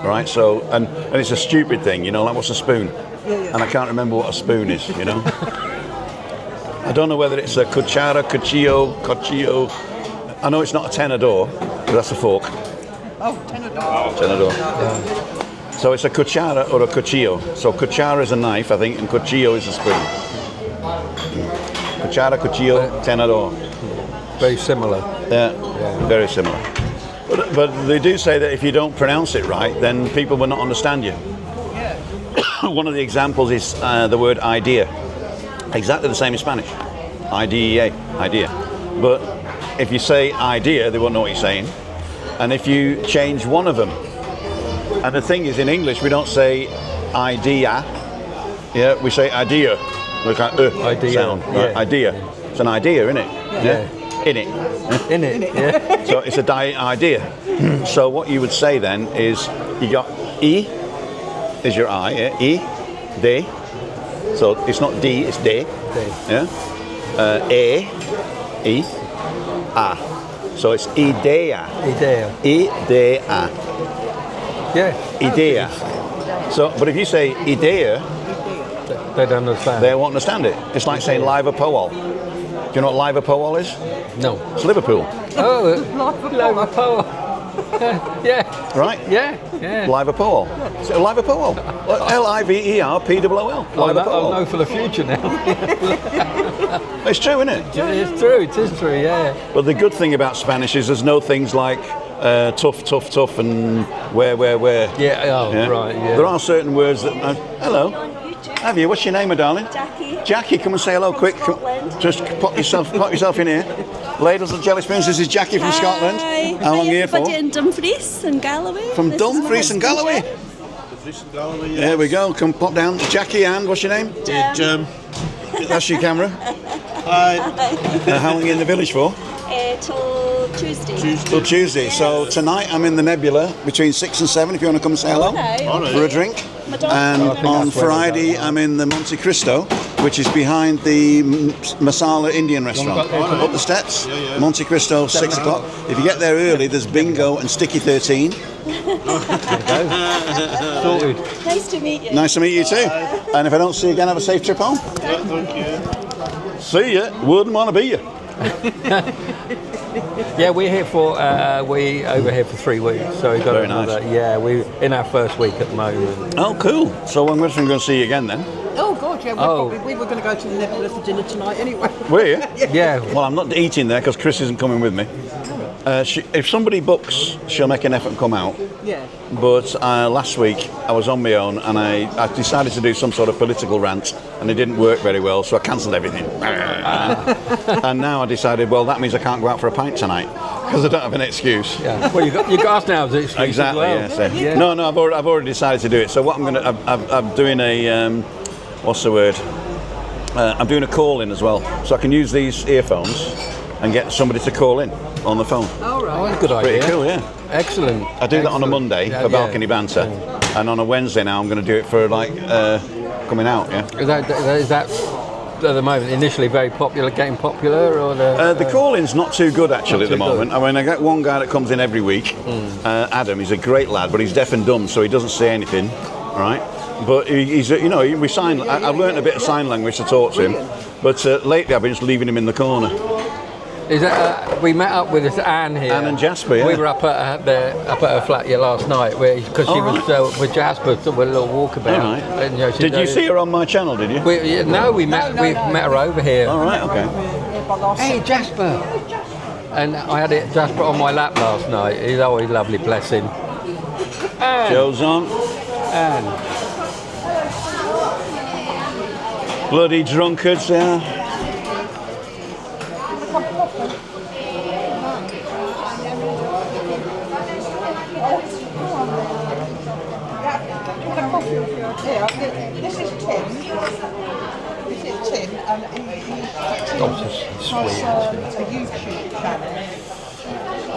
Right? So, and it's a stupid thing, like what's a spoon? And I can't remember what a spoon is, I don't know whether it's a cuchara, cuchillo. I know it's not a tenedor, but that's a fork. Oh, tenedor. Tenedor. So it's a cuchara or a cuchillo. So cuchara is a knife, I think, and cuchillo is a spoon. Cuchara, cuchillo, tenedor. Very similar. Yeah, very similar. But they do say that if you don't pronounce it right, then people will not understand you. One of the examples is the word idea. Exactly the same in Spanish. IDEA, idea. But if you say idea, they won't know what you're saying. And if you change one of them, and the thing is, in English, we don't say idea. Yeah, we say idea. Look at idea. Sound. Right? Idea. It's an idea, isn't it? Yeah. In it. In it. Yeah. So it's idea. So what you would say then is you got E is your I, yeah? E, de. So it's not D, it's de. Yeah. E, A. So it's idea. Idea. Yeah. Idea. So, but if you say idea, They don't understand. They won't understand it. It's like saying Liverpool. Do you know what Liverpool is? No. It's Liverpool. Oh, Liverpool. Yeah. Right? Yeah. Liverpool. So Liverpool. Liverpool. I'll Liverpool. know for the future now. It's true, isn't it? It's true. It is true. Yeah. But the good thing about Spanish is there's no things like tough, and where. Yeah. Oh, right. Yeah. There are certain words that. Hello. Have you? What's your name, my darling? Jackie. Jackie, come and say hello, quick. Just pop yourself in here. Ladles and jelly spoons. This is Jackie from Scotland. How long are you here for? Everybody in Dumfries and Galloway. From Dumfries and Galloway. There we go. Come pop down. Jackie and what's your name? That's your camera. Hi. How long are you in the village for? Till Tuesday. Till Tuesday. So tonight I'm in the Nebula between 6 and 7 if you want to come and say hello for a drink. And on Friday I'm in the Monte Cristo, which is behind the Masala Indian restaurant. Up the steps, Monte Cristo, 6 o'clock. If you get there early, there's bingo and Sticky 13. Nice to meet you. Nice to meet you too. And if I don't see you again, have a safe trip home. Thank you. See ya. Wouldn't want to be you. Yeah, we're here for over here for 3 weeks. So we've got Very another. nice. Yeah, we're in our first week at the moment. Oh, cool. So when we're going to see you again then? Oh God, yeah. We were going to go to the Nebula for dinner tonight anyway. Were you? Yeah. Well, I'm not eating there because Chris isn't coming with me. If somebody books, she'll make an effort and come out. Yeah. But last week I was on my own and I decided to do some sort of political rant and it didn't work very well, so I cancelled everything. And now I decided, well, that means I can't go out for a pint tonight because I don't have an excuse. Yeah. Well, you got us now as an excuse. Exactly. As well. Yeah. So, no, I've already decided to do it. So what I'm doing a what's the word? I'm doing a call in as well, so I can use these earphones and get somebody to call in on the phone. All right. Oh, that's a good idea. Pretty cool, yeah. Excellent. I do that on a Monday for balcony banter, and on a Wednesday now I'm going to do it for like coming out. Yeah. Is that at the moment initially very popular, getting popular, or the call-in's not too good actually at the moment. I mean, I get one guy that comes in every week, Adam. He's a great lad, but he's deaf and dumb, so he doesn't say anything, right? But he's, we sign. I've learned a bit of sign language to talk to him, but lately I've been just leaving him in the corner. Is that we met up with this Anne here? Anne and Jasper, yeah. We were up at her flat here last night because she was with Jasper with a little walkabout. All right. And, did you see her on my channel? Did you? We met her over here. All right, okay. Hey, Jasper. And I had Jasper on my lap last night. He's always lovely, bless him. Anne. Joe's on. Anne. Bloody drunkards, yeah. This is Tim. And he has a YouTube channel.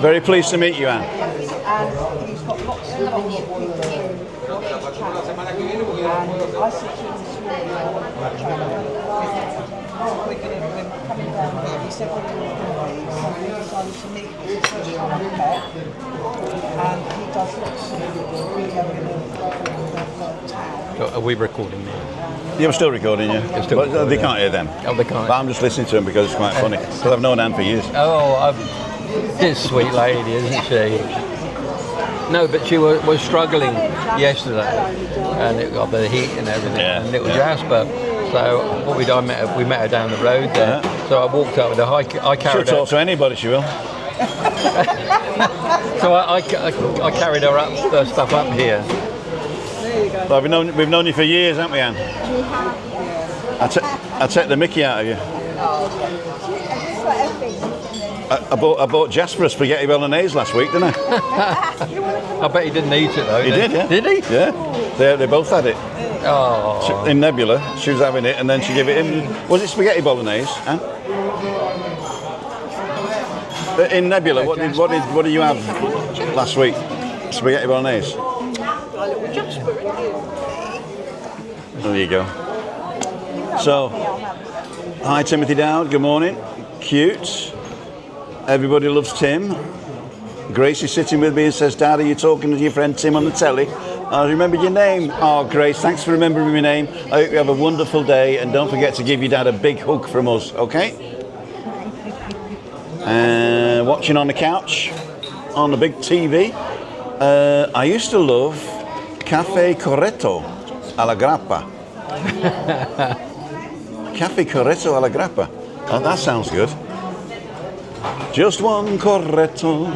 Very pleased to meet you, Anne. And he's got lots of videos on his channel. And I said to him this morning, we're coming down here. He said, what are you going to be? So we decided to meet for the first time we met. And he does lots of video in the town. Are we recording now? Yeah, we're still recording, yeah. Still But recording, they can't hear them. Oh, they can't. But I'm just listening to them because it's quite funny. Because I've known Anne for years. Oh, she's a sweet lady, isn't she? No, but she was struggling yesterday, and it got the heat and everything, and little Jasper. So what we done, we met her down the road there. So I walked up with her. I carried She'll talk to anybody, she will. So I carried her stuff up here. Well, we've known you for years, haven't we, Anne? I take the mickey out of you. I bought Jasper a spaghetti bolognese last week, didn't I? I bet he didn't eat it though. He did, yeah. Did he? Yeah. They both had it. Oh. In Nebula, she was having it, and then she gave it in. Was it spaghetti bolognese? Anne? In Nebula, what did you have last week? Spaghetti bolognese. There you go. So, hi Timothy Dowd, good morning. Cute. Everybody loves Tim. Gracie's sitting with me and says, Dad, are you talking to your friend Tim on the telly? I remembered your name. Oh, Grace, thanks for remembering my name. I hope you have a wonderful day, and don't forget to give your dad a big hug from us, okay? Watching on the couch, on the big TV. I used to love Cafe Corretto alla Grappa. Cafe Corretto alla Grappa. Oh, that sounds good. Just one Corretto,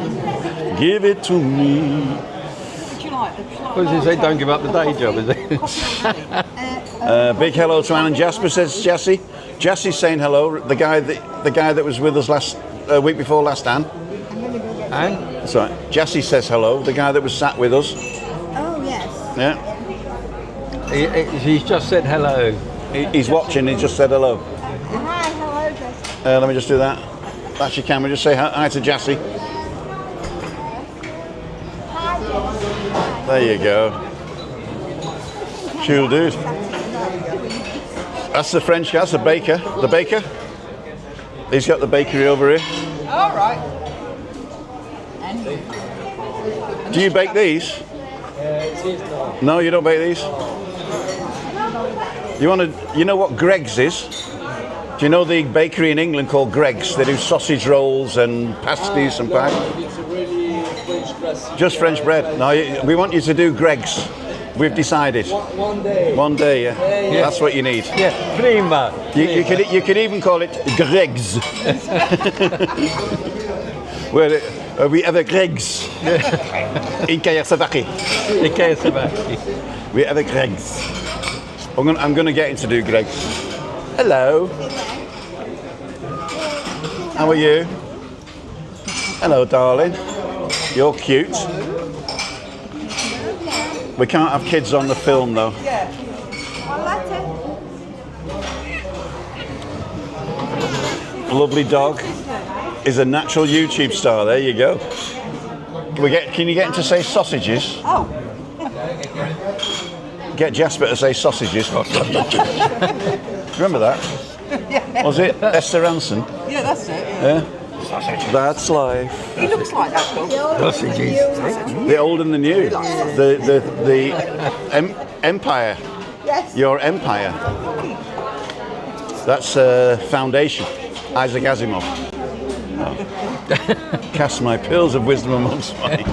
give it to me. What does he say? Don't give up the day job, is it? Big hello to Anne and Jasper, says Jessie. Jessie's saying hello. The guy that was with us last week before last, Anne. And Sorry, Jessie says hello. The guy that was sat with us. Oh, yes. Yeah. he's just said hello. He's watching. He just said hello. Hi, hello, Jessica. Let me just do that. That's your camera. Just say hi to Jessie. Hi, Jessica. There you go. Cool dude. That's the French guy. That's the baker. The baker. He's got the bakery over here. All right. Do you bake these? No, you don't bake these. You know what Greg's is? Do you know the bakery in England called Greg's? They do sausage rolls and pasties and pie. It's a really French press. Just French bread. No, we want you to do Greg's. We've decided. One day. One day, yeah. That's what you need. Yeah, prima. You could even call it Greg's. Where we have a Greg's. In Kayasabaki. We have a Greg's. I'm going to get him to do Greg's. Hello. How are you? Hello, darling. You're cute. We can't have kids on the film, though. Yeah. Lovely dog. Is a natural YouTube star. There you go. Can you get him to say sausages? Oh. Get Jasper to say sausages. Remember that? Yeah. Was it Esther Ranson? Yeah, that's it. Yeah. That's life. He looks like that dog. The old and the new. The empire. Yes. Your empire. That's Foundation. Isaac Asimov. Oh. Cast my pearls of wisdom amongst mine.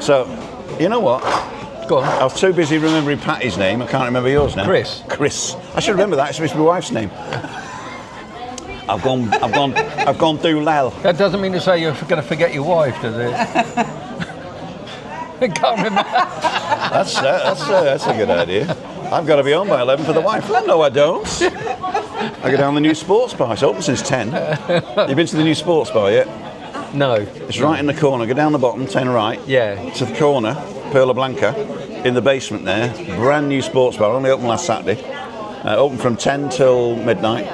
So, you know what? Go on. I was too busy remembering Patty's name. I can't remember yours now. Chris. Chris. I should remember that. It's my wife's name. I've gone through Lal. That doesn't mean to say you're going to forget your wife, does it? I can't remember. That's a good idea. I've got to be home by 11 for the wife. Well, no, I don't. I go down the new sports bar. It's open since 10. You've been to the new sports bar yet? No. It's right in the corner. Go down the bottom, turn right. Yeah. To the corner, Perla Blanca, in the basement there. Brand new sports bar. Only opened last Saturday. Open from 10 till midnight.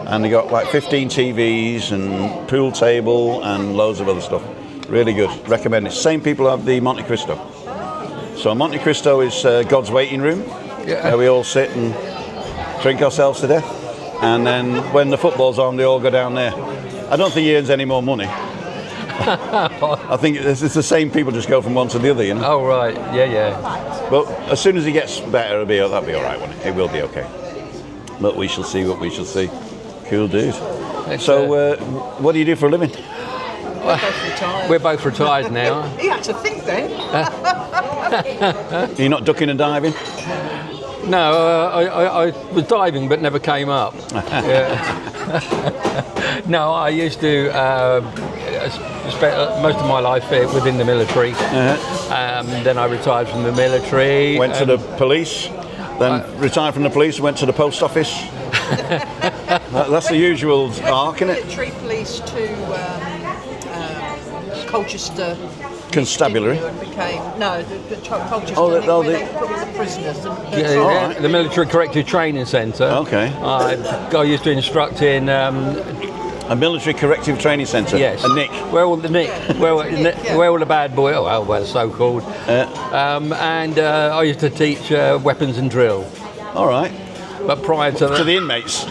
And they got like 15 TVs and pool table and loads of other stuff. Really good. Recommend it. Same people have the Monte Cristo. So Monte Cristo is God's waiting room. Yeah. Where we all sit and drink ourselves to death. And then when the football's on, they all go down there. I don't think he earns any more money. I think it's the same people just go from one to the other, you know. Oh, right. Yeah. But as soon as he gets better, that'll be all right, won't it? It will be okay. But we shall see what we shall see. Cool dude. So, what do you do for a living? We're both retired now. He had to think then. You're not ducking and diving? No, I was diving but never came up. No, I used to spend most of my life within the military. Then I retired from the military. Went to the police, then retired from the police, went to the post office. That's the usual arc, isn't it? Military police to Colchester Constabulary. and became Colchester. Oh, where the they put all the prisoners. Right. The Military Corrective Training Centre. Okay. I used to instruct in. A military corrective training centre. Yes. A NIC. Where all the NIC? Where all the bad boys? Oh, well, so called. And I used to teach weapons and drill. All right. But prior to that, To the inmates.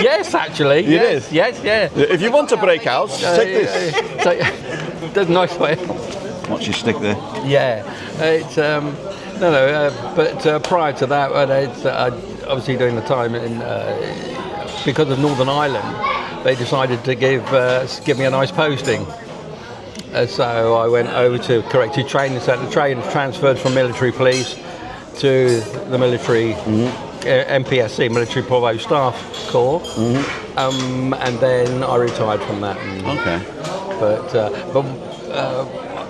yes, actually. You did? Yes. If you want to break out, take this. That's a nice way. Watch you stick there. Yeah, it's but prior to that, it's obviously doing the time in because of Northern Ireland, they decided to give me a nice posting. So I went over to Corrective Training Centre, transferred from military police to the military MPSC, Military Provost Staff Corps, and then I retired from that. Okay. But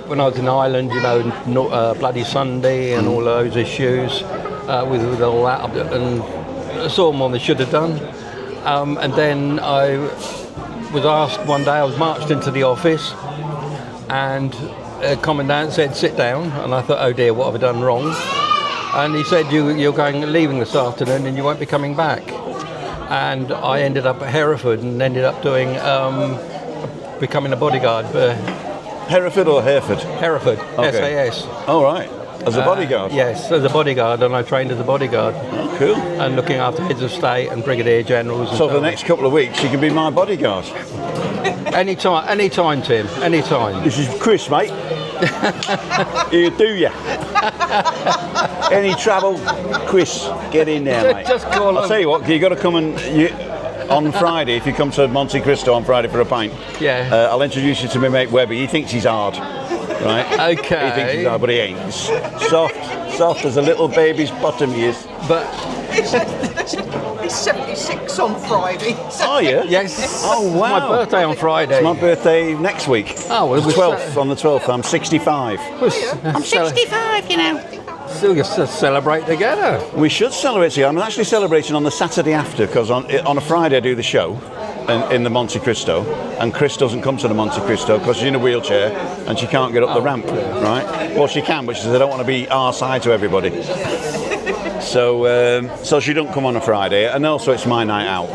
when I was in Ireland, you know, Bloody Sunday and all those issues with all that, and I saw more than I should have done. And then I was asked one day, I was marched into the office, and a commandant said, sit down, and I thought, oh dear, what have I done wrong? And he said, you're leaving this afternoon and you won't be coming back. And I ended up at Hereford and ended up doing becoming a bodyguard. Hereford or Hereford? Hereford, okay. SAS. Oh, right. As a bodyguard? Yes, as a bodyguard, and I trained as a bodyguard. Oh, cool. And looking after heads of state and brigadier generals. And so for the next couple of weeks, you can be my bodyguard. Anytime, Tim. Anytime. This is Chris, mate. You do ya? Any trouble, Chris? Get in there, mate. Just call him. I'll tell you what. You got to come on Friday. If you come to Monte Cristo on Friday for a pint, I'll introduce you to my mate Webby. He thinks he's hard, right? Okay. He thinks he's hard, but he ain't. He's soft as a little baby's bottom he is. But He's 76 on Friday. Are you? yes. Oh wow. It's my birthday on Friday. It's my birthday next week. Oh, well, the 12th. On the 12th, I'm 65. I'm 65, you know. So you celebrate together. We should celebrate together. I'm actually celebrating on the Saturday after, because on a Friday I do the show in the Monte Cristo, and Chris doesn't come to the Monte Cristo because she's in a wheelchair and she can't get up the ramp, right? Well, she can, but she says, I don't want to be our side to everybody. So she don't come on a Friday, and also it's my night out.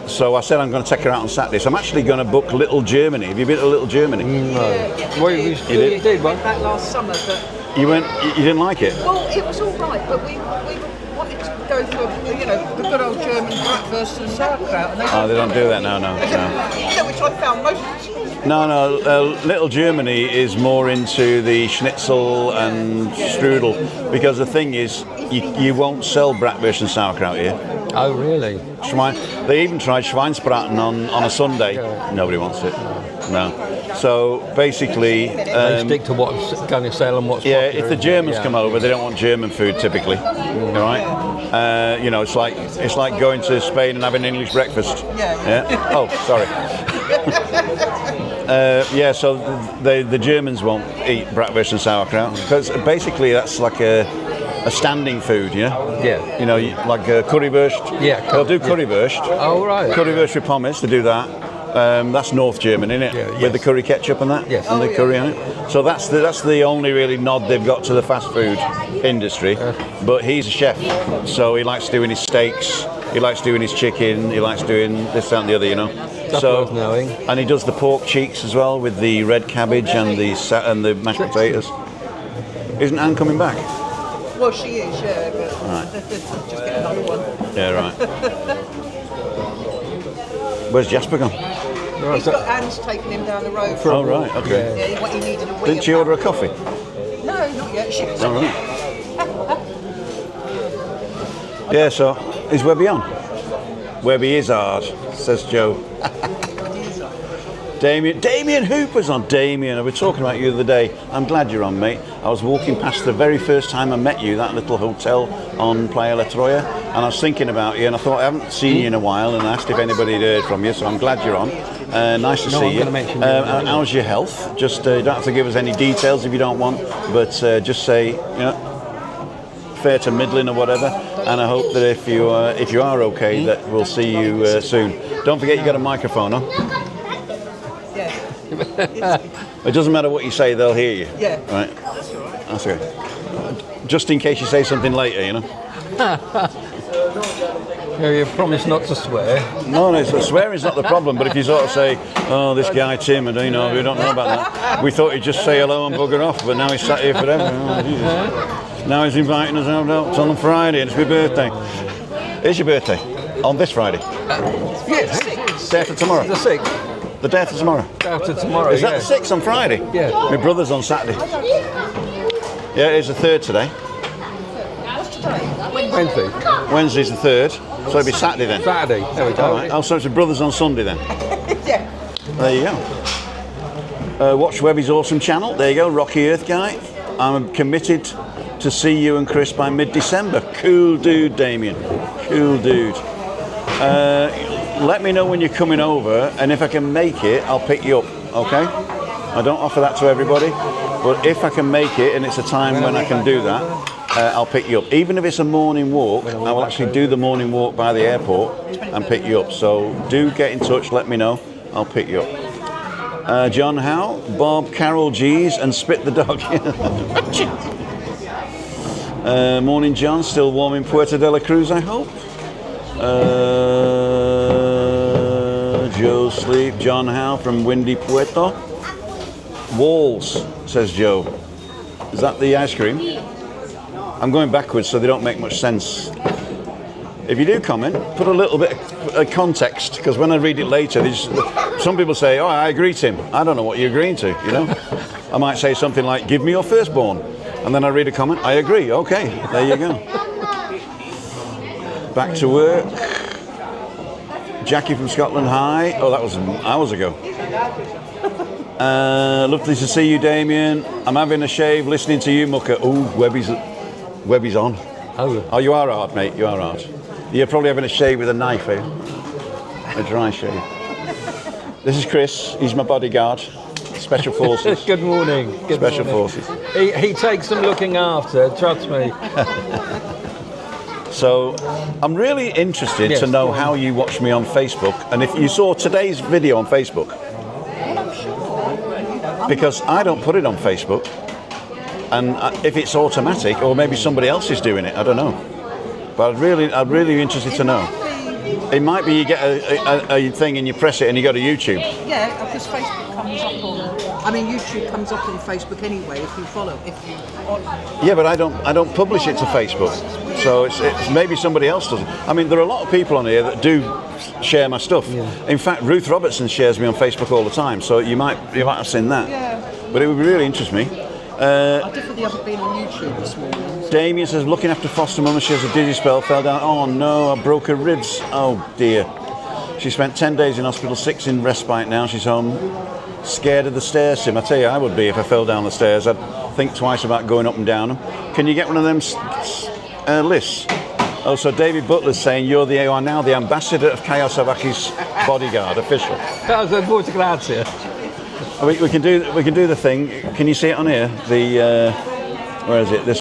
So I said I'm going to take her out on Saturday. So I'm actually going to book Little Germany. Have you been to Little Germany? No. Well, you did. We went back last summer, but you went. You didn't like it? Well, it was all right, but we wanted to go for the good old German bratwurst and sauerkraut. And they don't do that. No. Which I found most. No. Little Germany is more into the schnitzel and strudel, because the thing is, you won't sell bratwurst and sauerkraut here. Oh, really? They even tried Schweinsbraten on a Sunday. Nobody wants it. No. So basically, they stick to what's going to sell and what's yeah. popular, If the Germans come over, they don't want German food typically. All right. You know, it's like going to Spain and having English breakfast. Yeah. Oh, sorry. So the Germans won't eat bratwurst and sauerkraut, because basically that's like a standing food, Yeah. You know, like currywurst. Yeah. They'll do currywurst. Oh, right. Currywurst with pommes, they do that. That's North German, isn't it? Yeah, with the curry ketchup and that. Yes. And the curry on it. So that's the only really nod they've got to the fast food industry. But he's a chef, so he likes doing his steaks. He likes doing his chicken. He likes doing this, that, and the other. You know. That's worth knowing. And he does the pork cheeks as well with the red cabbage and the mashed potatoes. Isn't Anne coming back? Well, she is, yeah, but Right. just get another one. Yeah, right. Where's Jasper gone? He's got Anne's taking him down the road. Oh, right, okay. Yeah, he needed a wee. Didn't she order a coffee? No, not yet. She was. All right. Yeah, so is Webby on? Webby is hard, says Joe. Damien Hooper's on. Damien, I was talking about you the other day. I'm glad you're on, mate. I was walking past the very first time I met you, that little hotel on Playa La Troya, and I was thinking about you, and I thought I haven't seen you in a while, and I asked if anybody had heard from you, so I'm glad you're on. Nice to see you. How's your health? Just you don't have to give us any details if you don't want, but just say, fair to middling or whatever, and I hope that if you are okay, that we'll see you soon. Don't forget you got a microphone on. It doesn't matter what you say, they'll hear you. Yeah. Right. That's all right. That's okay. Just in case you say something later, You promise not to swear. No, swearing's not the problem, but if you sort of say, oh, this guy Tim, and we don't know about that. We thought he'd just say hello and bugger off, but now he's sat here forever. Oh, Jesus. Now he's inviting us out on Friday, and it's my birthday. It's your birthday? On this Friday? Yes. Day after tomorrow? The 6th. The day after tomorrow. Day after tomorrow, Is that the 6th on Friday? Yeah. My brother's on Saturday. Yeah, it's the 3rd today. Wednesday. Wednesday's the 3rd, so it'll be Saturday then. Saturday, there we go. All right. Oh, so it's your brother's on Sunday then? Yeah. There you go. Watch Webby's awesome channel. There you go, Rocky Earth Guy. I'm committed to see you and Chris by mid-December. Cool dude, Damien. Cool dude. Let me know when you're coming over, and if I can make it, I'll pick you up, okay? I don't offer that to everybody, but if I can make it and it's a time when I can do that, I'll pick you up. Even if it's a morning walk, I will actually do the morning walk by the airport and pick you up. So do get in touch, let me know, I'll pick you up. John Howe, Bob, Carol G's, and Spit the Dog. Morning, John. Still warm in Puerto de la Cruz, I hope. Joe Sleep, John Howe from Windy Puerto. Walls, says Joe. Is that the ice cream? I'm going backwards so they don't make much sense. If you do comment, put a little bit of context, because when I read it later, some people say, oh, I agree, Tim. I don't know what you're agreeing to, you know? I might say something like, give me your firstborn. And then I read a comment, I agree. Okay, there you go. Back to work. Jackie from Scotland, hi. Oh, that was hours ago. Lovely to see you, Damien. I'm having a shave listening to you, Mucker. Oh, Webby's on. Oh, you are hard, mate. You are hard. You're probably having a shave with a knife, eh? A dry shave. This is Chris. He's my bodyguard. Special Forces. Good morning. Good Special morning. Forces. He takes some looking after, trust me. So, I'm really interested to know how you watch me on Facebook, and if you saw today's video on Facebook. Because I don't put it on Facebook, and if it's automatic, or maybe somebody else is doing it, I don't know. But I'm really interested to know. It might be you get a thing and you press it and you go to YouTube. Yeah, because Facebook comes up YouTube comes up on Facebook anyway if you follow. Yeah, but I don't publish it to Facebook, so it's maybe somebody else does it. I mean, there are a lot of people on here that do share my stuff. Yeah. In fact, Ruth Robertson shares me on Facebook all the time, so you might have seen that. Yeah. But it would really interest me. I definitely haven't been on YouTube this morning. Damien says, looking after foster mum, she has a dizzy spell, fell down. Oh no, I broke her ribs. Oh dear. She spent 10 days in hospital, 6 in respite now. She's home. Scared of the stairs, Tim. I tell you, I would be if I fell down the stairs. I'd think twice about going up and down them. Can you get one of them lists? Oh, so David Butler's saying you are now the ambassador of Chaos Avaki's bodyguard, official. Molto grazie. We can do the thing. Can you see it on here? The where is it? This.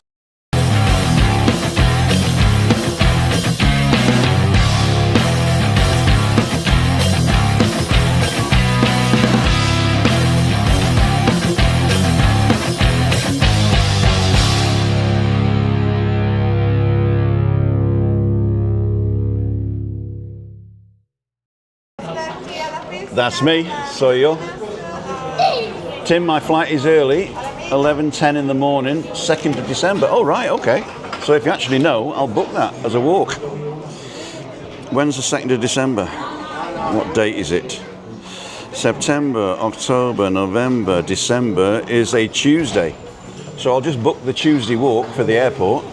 That's me, so you. Tim, my flight is early, 11:10 in the morning, 2nd of December. Oh, right, okay. So if you actually know, I'll book that as a walk. When's the 2nd of December? What date is it? September, October, November, December is a Tuesday. So I'll just book the Tuesday walk for the airport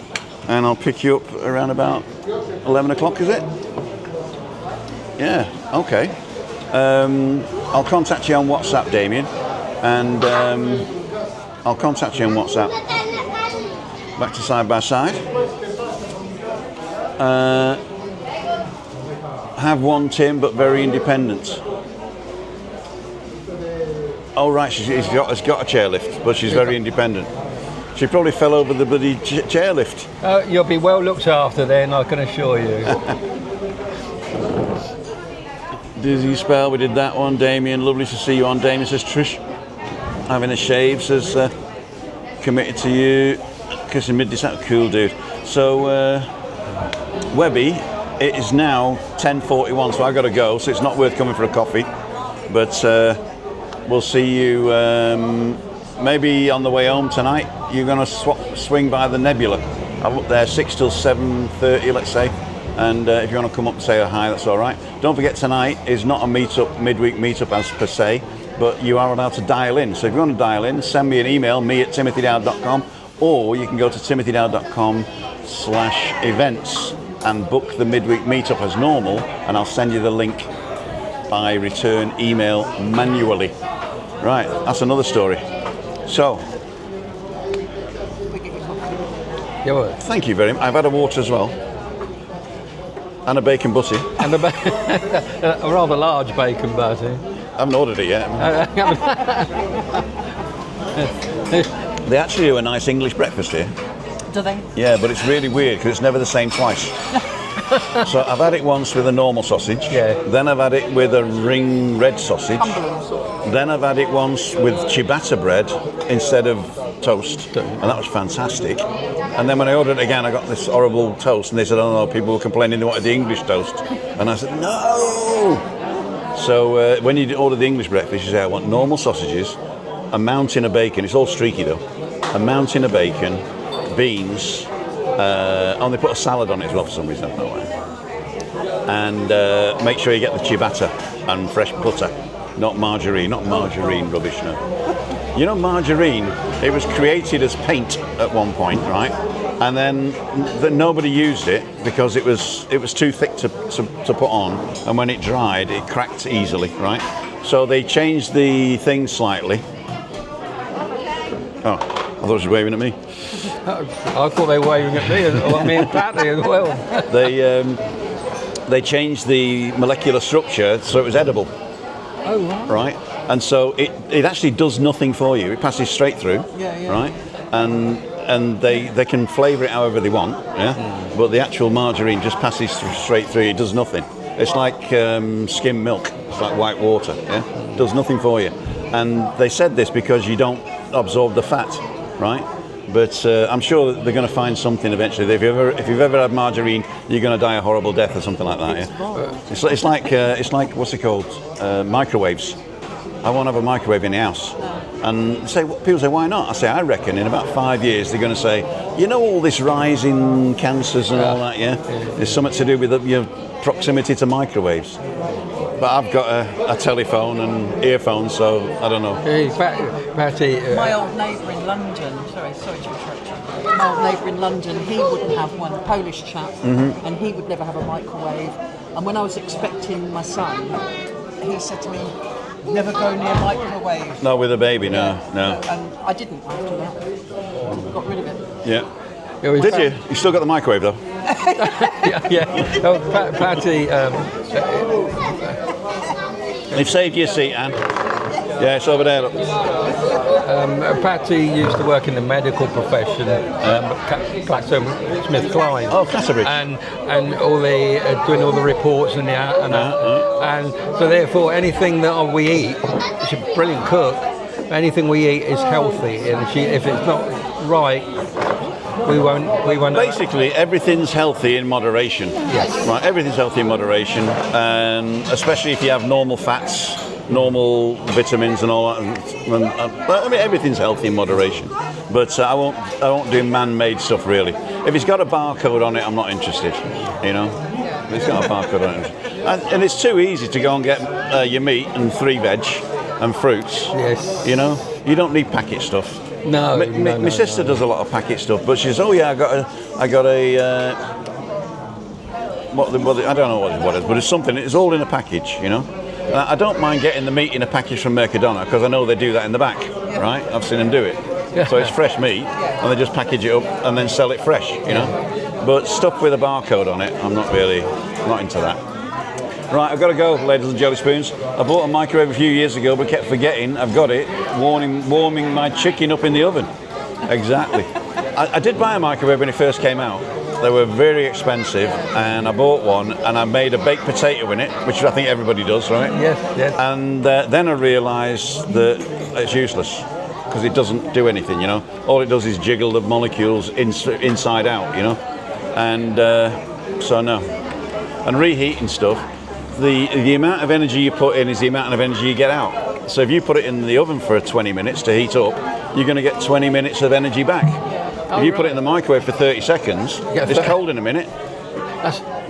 and I'll pick you up around about 11 o'clock, is it? Yeah, okay. I'll contact you on WhatsApp, Damien, and I'll contact you on WhatsApp. Back to side by side. Have one, Tim, but very independent. Oh right, she's got a chairlift, but she's very independent. She probably fell over the bloody chairlift. You'll be well looked after then, I can assure you. Dizzy spell, we did that one. Damien, lovely to see you on. Damien says, Trish, having a shave, says, committed to you. Kissing mid-December, cool dude. So, Webby, it is now 10:41, so I got to go, so it's not worth coming for a coffee. But we'll see you maybe on the way home tonight. You're going to swing by the Nebula. I'm up there 6 till 7:30, let's say. And if you want to come up and say hi, that's all right. Don't forget, tonight is not a midweek meetup as per se, but you are allowed to dial in. So if you want to dial in, send me an email, me@timothydowd.com, or you can go to timothydowd.com/events and book the midweek meetup as normal, and I'll send you the link by return email manually. Right, that's another story. So, thank you very much. I've had a water as well. And a bacon butty. And a rather large bacon butty. I haven't ordered it yet. They actually do a nice English breakfast here. Do they? Yeah, but it's really weird because it's never the same twice. So I've had it once with a normal sausage. Yeah. Then I've had it with a ring red sausage. Cumberland. Then I've had it once with ciabatta bread instead of toast, and that was fantastic. And then when I ordered it again, I got this horrible toast, and they said, "Oh no, people were complaining they wanted the English toast," and I said, "No." So when you order the English breakfast, you say, "I want normal sausages, a mountain of bacon." It's all streaky though. A mountain of bacon, beans. And they put a salad on it as well for some reason, I don't know why. And make sure you get the ciabatta and fresh butter, not margarine rubbish, no. You know, margarine, it was created as paint at one point, right? And then nobody used it because it was too thick to put on, and when it dried, it cracked easily, right? So they changed the thing slightly. Oh, I thought she was waving at me. I thought they were waving at me and Patty as well. They changed the molecular structure so it was edible. Oh, right. Right? And so it actually does nothing for you. It passes straight through. Yeah. Right? And they can flavour it however they want. Yeah. But the actual margarine just passes straight through. It does nothing. It's like skim milk. It's like white water. Yeah. It does nothing for you. And they said this because you don't absorb the fat. Right? But I'm sure that they're going to find something eventually. If you've ever had margarine, you're going to die a horrible death or something like that. Yeah? It's like what's it called? Microwaves. I won't have a microwave in the house. And people say, why not? I say, I reckon in about 5 years they're going to say, you know, all this rise in cancers and all that, yeah? There's something to do with your proximity to microwaves. But I've got a telephone and earphones, so I don't know. Hey, Patty. My old neighbour in London, sorry to interrupt you. My old neighbour in London, he wouldn't have one, a Polish chap, and he would never have a microwave. And when I was expecting my son, he said to me, never go near microwaves. Not with a baby, no. And I didn't after that. Got rid of it. Yeah. Did you? You still got the microwave though? Yeah. Oh, Patty. They've saved your seat, Anne. Yeah, it's over there. Look. Patty used to work in the medical profession, GlaxoSmithKline. Oh, Clatterbridge. And all the doing all the reports and and so therefore anything that we eat, she's a brilliant cook. Anything we eat is healthy, and if it's not right, we won't. Basically, everything's healthy in moderation. Yes. Right. Everything's healthy in moderation, and especially if you have normal fats, normal vitamins, and all that. But I mean, everything's healthy in moderation. But I won't do man-made stuff really. If it's got a barcode on it, I'm not interested. You know, if it's got a barcode on it, and it's too easy to go and get your meat and 3 veg and fruits. Yes. You know, you don't need packet stuff. No. My sister does a lot of packet stuff, but she says, "Oh yeah, I got a what I don't know what it is, but it's something. It's all in a package, you know." I don't mind getting the meat in a package from Mercadona because I know they do that in the back, right? I've seen them do it. So it's fresh meat, and they just package it up and then sell it fresh, you know. But stuff with a barcode on it, I'm not into that. Right, I've got to go, ladies and jelly spoons. I bought a microwave a few years ago, but kept forgetting I've got it, warming my chicken up in the oven. Exactly. I did buy a microwave when it first came out. They were very expensive, and I bought one, and I made a baked potato in it, which I think everybody does, right? Yes. And then I realised that it's useless, because it doesn't do anything, you know. All it does is jiggle the molecules inside out, you know. And so no. And reheating stuff, the amount of energy you put in is the amount of energy you get out. So if you put it in the oven for 20 minutes to heat up, you're going to get 20 minutes of energy back. If you put it in the microwave for 30 seconds, it's cold in a minute.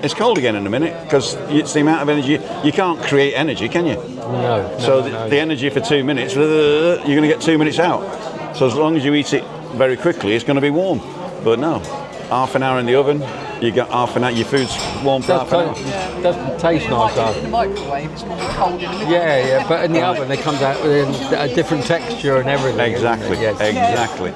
it's cold again in a minute because it's the amount of energy. You can't create energy, can you? No. So the energy for 2 minutes, you're going to get 2 minutes out. So as long as you eat it very quickly, it's going to be warm. But no, half an hour in the oven, you got half an hour. Your food's warm for half an hour. Doesn't taste nice. In the microwave, it's normally cold in the middle. Yeah, but in the oven, it comes out with a different texture and everything. Exactly, Yes. exactly.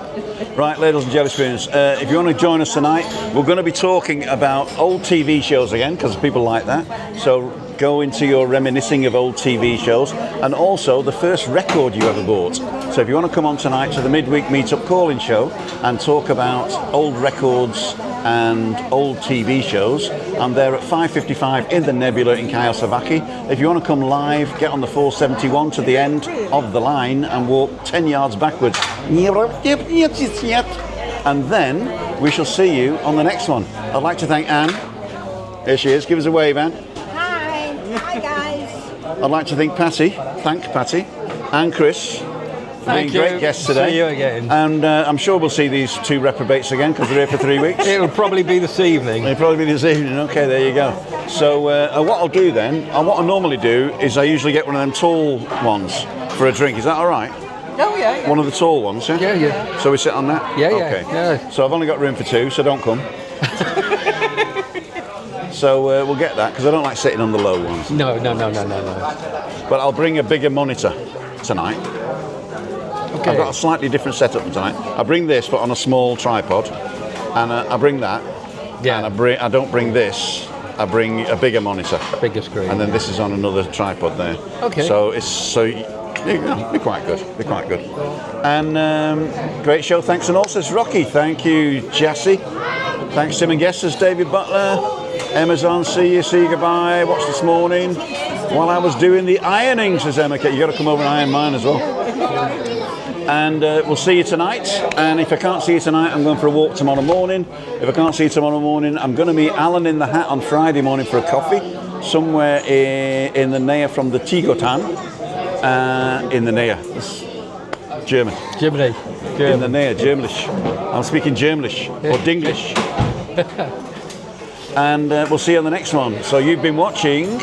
Right, ladles and jelly spoons, if you want to join us tonight, we're going to be talking about old TV shows again, because people like that. So go into your reminiscing of old TV shows, and also the first record you ever bought. So if you want to come on tonight to the Midweek Meetup Call-In Show and talk about old records and old TV shows, I'm there at 5:55 in the Nebula in Kayosavaki. If you want to come live, get on the 471 to the end of the line and walk 10 yards backwards. And then we shall see you on the next one. I'd like to thank Anne. Here she is. Give us a wave, Anne. Hi. Hi, guys. I'd like to thank Patty and Chris for being great guests today. See you again. And I'm sure we'll see these two reprobates again because they're here for 3 weeks. It'll probably be this evening. It'll probably be this evening. Okay, there you go. So what I'll do then, what I normally do is I usually get one of them tall ones for a drink. Is that all right? Oh, yeah. One of the tall ones, yeah? Yeah, yeah. So we sit on that? Yeah, okay. yeah. So I've only got room for two, so don't come. So we'll get that, because I don't like sitting on the low ones. No. But I'll bring a bigger monitor tonight. Okay. I've got a slightly different setup for tonight. I bring this, but on a small tripod, and I bring that. Yeah. And I don't bring this. I bring a bigger monitor. Bigger screen. And then this is on another tripod there. Okay. So be quite good. And great show. Thanks, and also it's Rocky. Thank you, Jassy. Thanks, Tim and Guesters, David Butler, Amazon. See you goodbye. Watch this morning while I was doing the ironing, says Emma. You got to come over and iron mine as well. And we'll see you tonight. And if I can't see you tonight, I'm going for a walk tomorrow morning. If I can't see you tomorrow morning, I'm going to meet Alan in the Hat on Friday morning for a coffee somewhere in the nähe from the Tigotan. In the nähe. German. In the nähe, Germanish. I'm speaking Germanish or Dinglish. And we'll see you on the next one. So you've been watching